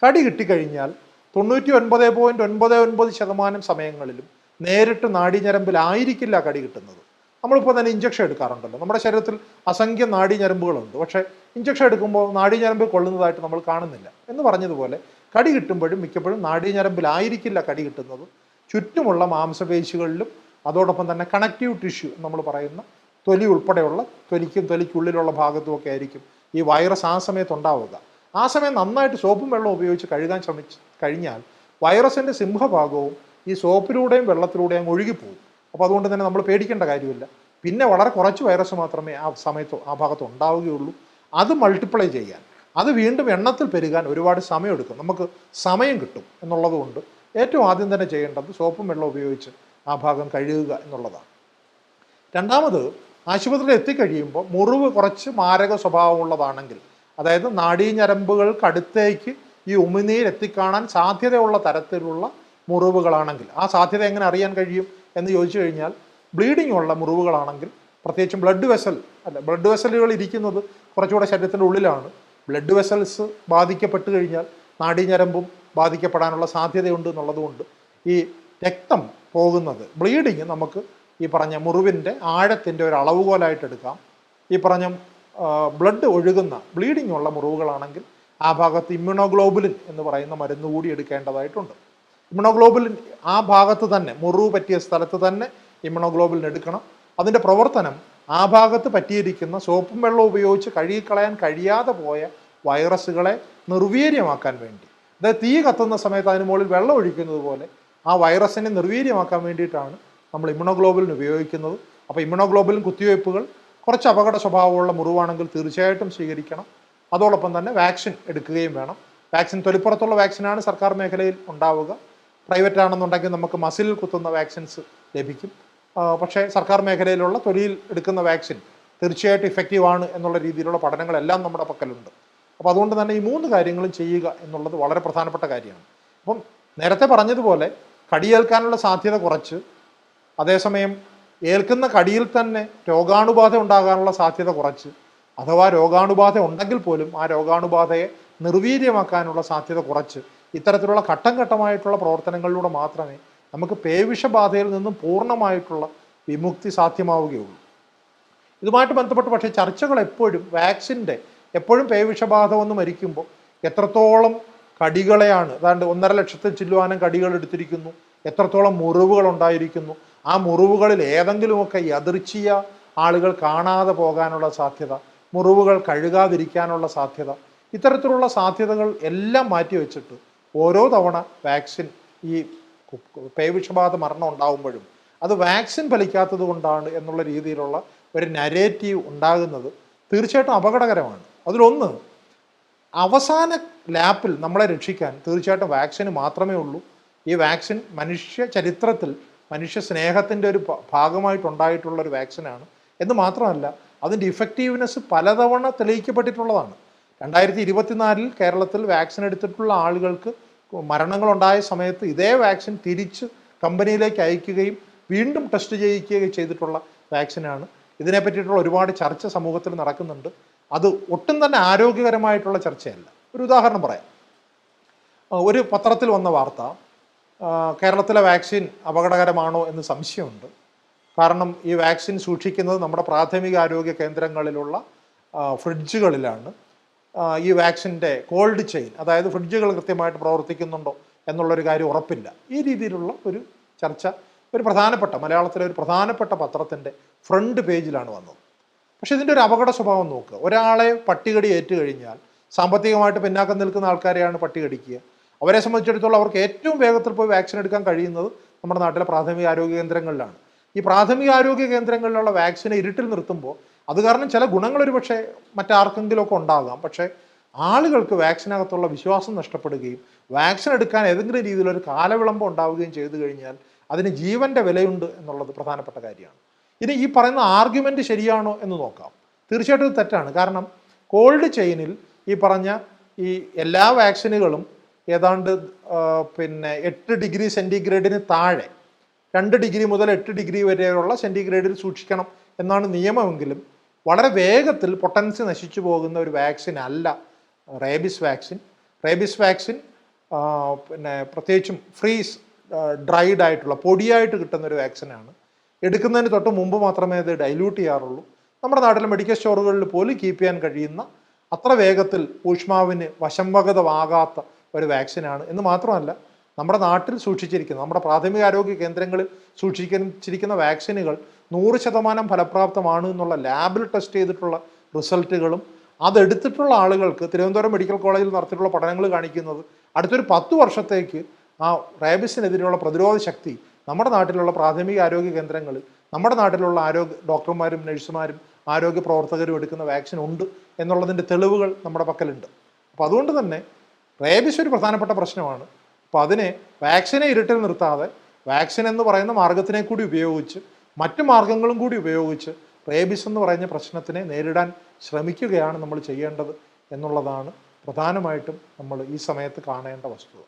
കടി കിട്ടിക്കഴിഞ്ഞാൽ 99.99% സമയങ്ങളിലും നേരിട്ട് നാഡീഞരമ്പിലായിരിക്കില്ല കടി കിട്ടുന്നത്. നമ്മളിപ്പോൾ തന്നെ ഇഞ്ചക്ഷൻ എടുക്കാറുണ്ടല്ലോ. നമ്മുടെ ശരീരത്തിൽ അസംഖ്യം നാഡീഞരമ്പുകളുണ്ട്. പക്ഷേ ഇഞ്ചക്ഷൻ എടുക്കുമ്പോൾ നാഡീഞരമ്പിൽ കൊള്ളുന്നതായിട്ട് നമ്മൾ കാണുന്നില്ല. എന്ന് പറഞ്ഞതുപോലെ കടി കിട്ടുമ്പോഴും മിക്കപ്പോഴും നാഡീഞരമ്പിലായിരിക്കില്ല കടി കിട്ടുന്നത്. ചുറ്റുമുള്ള മാംസപേശികളിലും അതോടൊപ്പം തന്നെ കണക്റ്റീവ് ടിഷ്യൂ നമ്മൾ പറയുന്ന തൊലി ഉൾപ്പെടെയുള്ള തൊലിക്കുള്ളിലുള്ള ഭാഗത്തുമൊക്കെ ആയിരിക്കും ഈ വൈറസ് ആ സമയത്ത് ഉണ്ടാവുക. ആ സമയം നന്നായിട്ട് സോപ്പും വെള്ളവും ഉപയോഗിച്ച് കഴുകാൻ കഴിഞ്ഞാൽ വൈറസിൻ്റെ സിംഹഭാഗവും ഈ സോപ്പിലൂടെയും വെള്ളത്തിലൂടെയും ഒഴുകിപ്പോകും. അപ്പോൾ അതുകൊണ്ട് തന്നെ നമ്മൾ പേടിക്കേണ്ട കാര്യമില്ല. പിന്നെ വളരെ കുറച്ച് വൈറസ് മാത്രമേ ആ ഭാഗത്ത് ഉണ്ടാവുകയുള്ളൂ. അത് മൾട്ടിപ്ലൈ ചെയ്യാൻ, അത് വീണ്ടും എണ്ണത്തിൽ പെരുകാൻ ഒരുപാട് സമയമെടുക്കും. നമുക്ക് സമയം കിട്ടും എന്നുള്ളതുകൊണ്ട് ഏറ്റവും ആദ്യം തന്നെ ചെയ്യേണ്ടത് സോപ്പും വെള്ളം ഉപയോഗിച്ച് ആ ഭാഗം കഴുകുക എന്നുള്ളതാണ്. രണ്ടാമത്, ആശുപത്രിയിൽ എത്തിക്കഴിയുമ്പോൾ മുറിവ് കുറച്ച് മാരക സ്വഭാവമുള്ളതാണെങ്കിൽ, അതായത് നാഡീഞരമ്പുകൾക്കടുത്തേക്ക് ഈ ഉമിനീർ എത്തിക്കാണാൻ സാധ്യതയുള്ള തരത്തിലുള്ള മുറിവുകളാണെങ്കിൽ, ആ സാധ്യത എങ്ങനെ അറിയാൻ കഴിയും എന്ന് ചോദിച്ചു കഴിഞ്ഞാൽ, ബ്ലീഡിംഗ് ഉള്ള മുറിവുകളാണെങ്കിൽ, പ്രത്യേകിച്ചും ബ്ലഡ് വെസലുകൾ ഇരിക്കുന്നത് കുറച്ചുകൂടെ ശരീരത്തിൻ്റെ ഉള്ളിലാണ്. ബ്ലഡ് വെസൽസ് ബാധിക്കപ്പെട്ട് കഴിഞ്ഞാൽ നാഡീഞരമ്പും ബാധിക്കപ്പെടാനുള്ള സാധ്യതയുണ്ട് എന്നുള്ളതുകൊണ്ട് ഈ രക്തം പോകുന്നത്, ബ്ലീഡിങ് നമുക്ക് ഈ പറഞ്ഞ മുറിവിൻ്റെ ആഴത്തിൻ്റെ ഒരു അളവുകോലായിട്ട് എടുക്കാം. ഈ പറഞ്ഞ ബ്ലഡ് ഒഴുകുന്ന ബ്ലീഡിംഗ് ഉള്ള മുറിവുകളാണെങ്കിൽ ആ ഭാഗത്ത് ഇമ്മ്യൂണോഗ്ലോബുലിൻ എന്ന് പറയുന്ന മരുന്ന് കൂടി എടുക്കേണ്ടതായിട്ടുണ്ട്. ഇമ്മ്യൂണോഗ്ലോബുലിൻ ആ ഭാഗത്ത് തന്നെ, മുറിവ് പറ്റിയ സ്ഥലത്ത് തന്നെ ഇമ്മ്യൂണോഗ്ലോബുലിൻ എടുക്കണം. അതിൻ്റെ പ്രവർത്തനം ആ ഭാഗത്ത് പറ്റിയിരിക്കുന്ന സോപ്പും വെള്ളം ഉപയോഗിച്ച് കഴുകിക്കളയാൻ കഴിയാതെ പോയ വൈറസുകളെ നിർവീര്യമാക്കാൻ വേണ്ടി, അതായത് തീ കത്തുന്ന സമയത്ത് അതിന് മുകളിൽ വെള്ളം ഒഴിക്കുന്നത് പോലെ ആ വൈറസിനെ നിർവീര്യമാക്കാൻ വേണ്ടിയിട്ടാണ് നമ്മൾ ഇമ്മ്യൂണോഗ്ലോബുലിൻ ഉപയോഗിക്കുന്നത്. അപ്പോൾ ഇമ്മ്യൂണോഗ്ലോബുലിൻ കുത്തിവയ്പ്പുകൾ കുറച്ച് അപകട സ്വഭാവമുള്ള മുറിവാണെങ്കിൽ തീർച്ചയായിട്ടും സ്വീകരിക്കണം. അതോടൊപ്പം തന്നെ വാക്സിൻ എടുക്കുകയും വേണം. വാക്സിൻ തൊലിപ്പുറത്തുള്ള വാക്സിനാണ് സർക്കാർ മേഖലയിൽ ഉണ്ടാവുക. പ്രൈവറ്റ് ആണെന്നുണ്ടെങ്കിൽ നമുക്ക് മസിലിൽ കുത്തുന്ന വാക്സിൻസ് ലഭിക്കും. പക്ഷേ സർക്കാർ മേഖലയിലുള്ള തൊലിയിൽ എടുക്കുന്ന വാക്സിൻ തീർച്ചയായിട്ടും ഇഫക്റ്റീവാണ് എന്നുള്ള രീതിയിലുള്ള പഠനങ്ങളെല്ലാം നമ്മുടെ പക്കലുണ്ട്. അപ്പോൾ അതുകൊണ്ട് തന്നെ ഈ 3 കാര്യങ്ങളും ചെയ്യുക എന്നുള്ളത് വളരെ പ്രധാനപ്പെട്ട കാര്യമാണ്. അപ്പം നേരത്തെ പറഞ്ഞതുപോലെ കടിയേൽക്കാനുള്ള സാധ്യത കുറച്ച്, അതേസമയം ഏൽക്കുന്ന കടിയിൽ തന്നെ രോഗാണുബാധ ഉണ്ടാകാനുള്ള സാധ്യത കുറച്ച്, അഥവാ രോഗാണുബാധ ഉണ്ടെങ്കിൽ പോലും ആ രോഗാണുബാധയെ നിർവീര്യമാക്കാനുള്ള സാധ്യത കുറച്ച്, ഇത്തരത്തിലുള്ള ഘട്ടം ഘട്ടമായിട്ടുള്ള പ്രവർത്തനങ്ങളിലൂടെ മാത്രമേ നമുക്ക് പേവിഷബാധയിൽ നിന്നും പൂർണ്ണമായിട്ടുള്ള വിമുക്തി സാധ്യമാവുകയുള്ളൂ. ഇതുമായിട്ട് ബന്ധപ്പെട്ട് പക്ഷേ ചർച്ചകൾ എപ്പോഴും പേവിഷബാധ വന്ന് മരിക്കുമ്പോൾ എത്രത്തോളം കടികളെയാണ്, അതാണ്ട് 1.5 ലക്ഷത്തിൽ ചില്ലുവാനും കടികൾ എടുത്തിരിക്കുന്നു, എത്രത്തോളം മുറിവുകൾ ഉണ്ടായിരിക്കുന്നു, ആ മുറിവുകളിൽ ഏതെങ്കിലുമൊക്കെ യദൃച്ഛിയ ആളുകൾ കാണാതെ പോകാനുള്ള സാധ്യത, മുറിവുകൾ കഴുകാതിരിക്കാനുള്ള സാധ്യത, ഇത്തരത്തിലുള്ള സാധ്യതകൾ എല്ലാം മാറ്റിവെച്ചിട്ട് ഓരോ തവണ വാക്സിൻ ഈ പേവിഷബാധ മരണം ഉണ്ടാകുമ്പോഴും അത് വാക്സിൻ ഫലിക്കാത്തത് കൊണ്ടാണ് എന്നുള്ള രീതിയിലുള്ള ഒരു നരേറ്റീവ് ഉണ്ടാകുന്നത് തീർച്ചയായിട്ടും അപകടകരമാണ്. അതിലൊന്ന്, അവസാന ലാപ്പിൽ നമ്മളെ രക്ഷിക്കാൻ തീർച്ചയായിട്ടും വാക്സിന് മാത്രമേ ഉള്ളൂ. ഈ വാക്സിൻ മനുഷ്യ ചരിത്രത്തിൽ മനുഷ്യ സ്നേഹത്തിൻ്റെ ഒരു ഭാഗമായിട്ടുണ്ടായിട്ടുള്ള ഒരു വാക്സിനാണ് എന്ന് മാത്രമല്ല അതിൻ്റെ ഇഫക്റ്റീവ്നെസ് പലതവണ തെളിയിക്കപ്പെട്ടിട്ടുള്ളതാണ്. 2024 കേരളത്തിൽ വാക്സിൻ എടുത്തിട്ടുള്ള ആളുകൾക്ക് മരണങ്ങളുണ്ടായ സമയത്ത് ഇതേ വാക്സിൻ തിരിച്ച് കമ്പനിയിലേക്ക് അയക്കുകയും വീണ്ടും ടെസ്റ്റ് ചെയ്യിക്കുകയും ചെയ്തിട്ടുള്ള വാക്സിനാണ്. ഇതിനെ പറ്റിയിട്ടുള്ള ഒരുപാട് ചർച്ച സമൂഹത്തിൽ നടക്കുന്നുണ്ട്. അത് ഒട്ടും തന്നെ ആരോഗ്യകരമായിട്ടുള്ള ചർച്ചയല്ല. ഒരു ഉദാഹരണം പറയാം. ഒരു പത്രത്തിൽ വന്ന വാർത്ത, കേരളത്തിലെ വാക്സിൻ അപകടകരമാണോ എന്ന് സംശയമുണ്ട്. കാരണം ഈ വാക്സിൻ സൂക്ഷിക്കുന്നത് നമ്മുടെ പ്രാഥമിക ആരോഗ്യ കേന്ദ്രങ്ങളിലുള്ള ഫ്രിഡ്ജുകളിലാണ്. ഈ വാക്സിൻ്റെ കോൾഡ് ചെയിൻ, അതായത് ഫ്രിഡ്ജുകൾ കൃത്യമായിട്ട് പ്രവർത്തിക്കുന്നുണ്ടോ എന്നുള്ളൊരു കാര്യം ഉറപ്പില്ല. ഈ രീതിയിലുള്ള ഒരു ചർച്ച ഒരു പ്രധാനപ്പെട്ട മലയാളത്തിലെ ഒരു പ്രധാനപ്പെട്ട പത്രത്തിൻ്റെ ഫ്രണ്ട് പേജിലാണ് വന്നത്. പക്ഷേ ഇതിൻ്റെ ഒരു അപകട സ്വഭാവം നോക്കുക. ഒരാളെ പട്ടികടി ഏറ്റു കഴിഞ്ഞാൽ സാമ്പത്തികമായിട്ട് പിന്നാക്കം നിൽക്കുന്ന ആൾക്കാരെയാണ് പട്ടികടിക്കുക. അവരെ സംബന്ധിച്ചിടത്തോളം അവർക്ക് ഏറ്റവും വേഗത്തിൽ പോയി വാക്സിൻ എടുക്കാൻ കഴിയുന്നത് നമ്മുടെ നാട്ടിലെ പ്രാഥമിക ആരോഗ്യ കേന്ദ്രങ്ങളിലാണ്. ഈ പ്രാഥമിക ആരോഗ്യ കേന്ദ്രങ്ങളിലുള്ള വാക്സിനെ ഇരുട്ടിൽ നിർത്തുമ്പോൾ അത് കാരണം ചില ഗുണങ്ങൾ ഒരു പക്ഷേ മറ്റാർക്കെങ്കിലുമൊക്കെ ഉണ്ടാകാം. പക്ഷേ ആളുകൾക്ക് വാക്സിനകത്തുള്ള വിശ്വാസം നഷ്ടപ്പെടുകയും വാക്സിൻ എടുക്കാൻ ഏതെങ്കിലും രീതിയിലൊരു കാലവിളംബം ഉണ്ടാവുകയും ചെയ്തു കഴിഞ്ഞാൽ അതിന് ജീവൻ്റെ വിലയുണ്ട് എന്നുള്ളത് പ്രധാനപ്പെട്ട കാര്യമാണ്. ഇനി ഈ പറയുന്ന ആർഗ്യുമെൻറ്റ് ശരിയാണോ എന്ന് നോക്കാം. തീർച്ചയായിട്ടും ഇത് തെറ്റാണ്. കാരണം കോൾഡ് ചെയിനിൽ ഈ പറഞ്ഞ ഈ എല്ലാ വാക്സിനുകളും ഏതാണ്ട് 8 ഡിഗ്രി സെൻറ്റിഗ്രേഡിന് താഴെ 2 ഡിഗ്രി മുതൽ 8 ഡിഗ്രി വരെയുള്ള സെൻറ്റിഗ്രേഡിൽ സൂക്ഷിക്കണം എന്നാണ് നിയമമെങ്കിലും വളരെ വേഗത്തിൽ പൊട്ടൻസി നശിച്ചു പോകുന്ന ഒരു വാക്സിൻ അല്ല റേബിസ് വാക്സിൻ. റേബിസ് വാക്സിൻ പ്രത്യേകിച്ചും ഫ്രീസ് ഡ്രൈഡ് ആയിട്ടുള്ള പൊടിയായിട്ട് കിട്ടുന്ന ഒരു വാക്സിനാണ്. എടുക്കുന്നതിന് തൊട്ട് മുമ്പ് മാത്രമേ അത് ഡൈല്യൂട്ട് ചെയ്യാറുള്ളൂ. നമ്മുടെ നാട്ടിലെ മെഡിക്കൽ സ്റ്റോറുകളിൽ പോലും കീപ്പ് ചെയ്യാൻ കഴിയുന്ന അത്ര വേഗത്തിൽ ഊഷ്മാവിന് വശംവകതമാകാത്ത ഒരു വാക്സിനാണ്. എന്ന് മാത്രമല്ല, നമ്മുടെ നാട്ടിൽ സൂക്ഷിച്ചിരിക്കുന്ന, നമ്മുടെ പ്രാഥമിക ആരോഗ്യ കേന്ദ്രങ്ങളിൽ സൂക്ഷിച്ചിരിക്കുന്ന വാക്സിനുകൾ 100% ഫലപ്രാപ്തമാണ് എന്നുള്ള ലാബിൽ ടെസ്റ്റ് ചെയ്തിട്ടുള്ള റിസൾട്ടുകളും അതെടുത്തിട്ടുള്ള ആളുകൾക്ക് തിരുവനന്തപുരം മെഡിക്കൽ കോളേജിൽ നടത്തിയിട്ടുള്ള പഠനങ്ങൾ കാണിക്കുന്നത് അടുത്തൊരു 10 വർഷത്തേക്ക് ആ റേബിസിനെതിരെയുള്ള പ്രതിരോധ ശക്തി നമ്മുടെ നാട്ടിലുള്ള പ്രാഥമിക ആരോഗ്യ കേന്ദ്രങ്ങളിൽ നമ്മുടെ നാട്ടിലുള്ള ഡോക്ടർമാരും നഴ്സുമാരും ആരോഗ്യ പ്രവർത്തകരും എടുക്കുന്ന വാക്സിൻ ഉണ്ട് എന്നുള്ളതിൻ്റെ തെളിവുകൾ നമ്മുടെ പക്കലുണ്ട്. അപ്പോൾ അതുകൊണ്ട് തന്നെ റേബിസ് ഒരു പ്രധാനപ്പെട്ട പ്രശ്നമാണ്. അപ്പോൾ അതിനെ വാക്സിനെ ഇരുട്ടിൽ നിർത്താതെ വാക്സിൻ എന്ന് പറയുന്ന മാർഗത്തിനെ കൂടി ഉപയോഗിച്ച് മറ്റു മാർഗങ്ങളും കൂടി ഉപയോഗിച്ച് റേബിസ് എന്ന് പറയുന്ന പ്രശ്നത്തിനെ നേരിടാൻ ശ്രമിക്കുകയാണ് നമ്മൾ ചെയ്യേണ്ടത് എന്നുള്ളതാണ് പ്രധാനമായിട്ടും നമ്മൾ ഈ സമയത്ത് കാണേണ്ട വസ്തുത.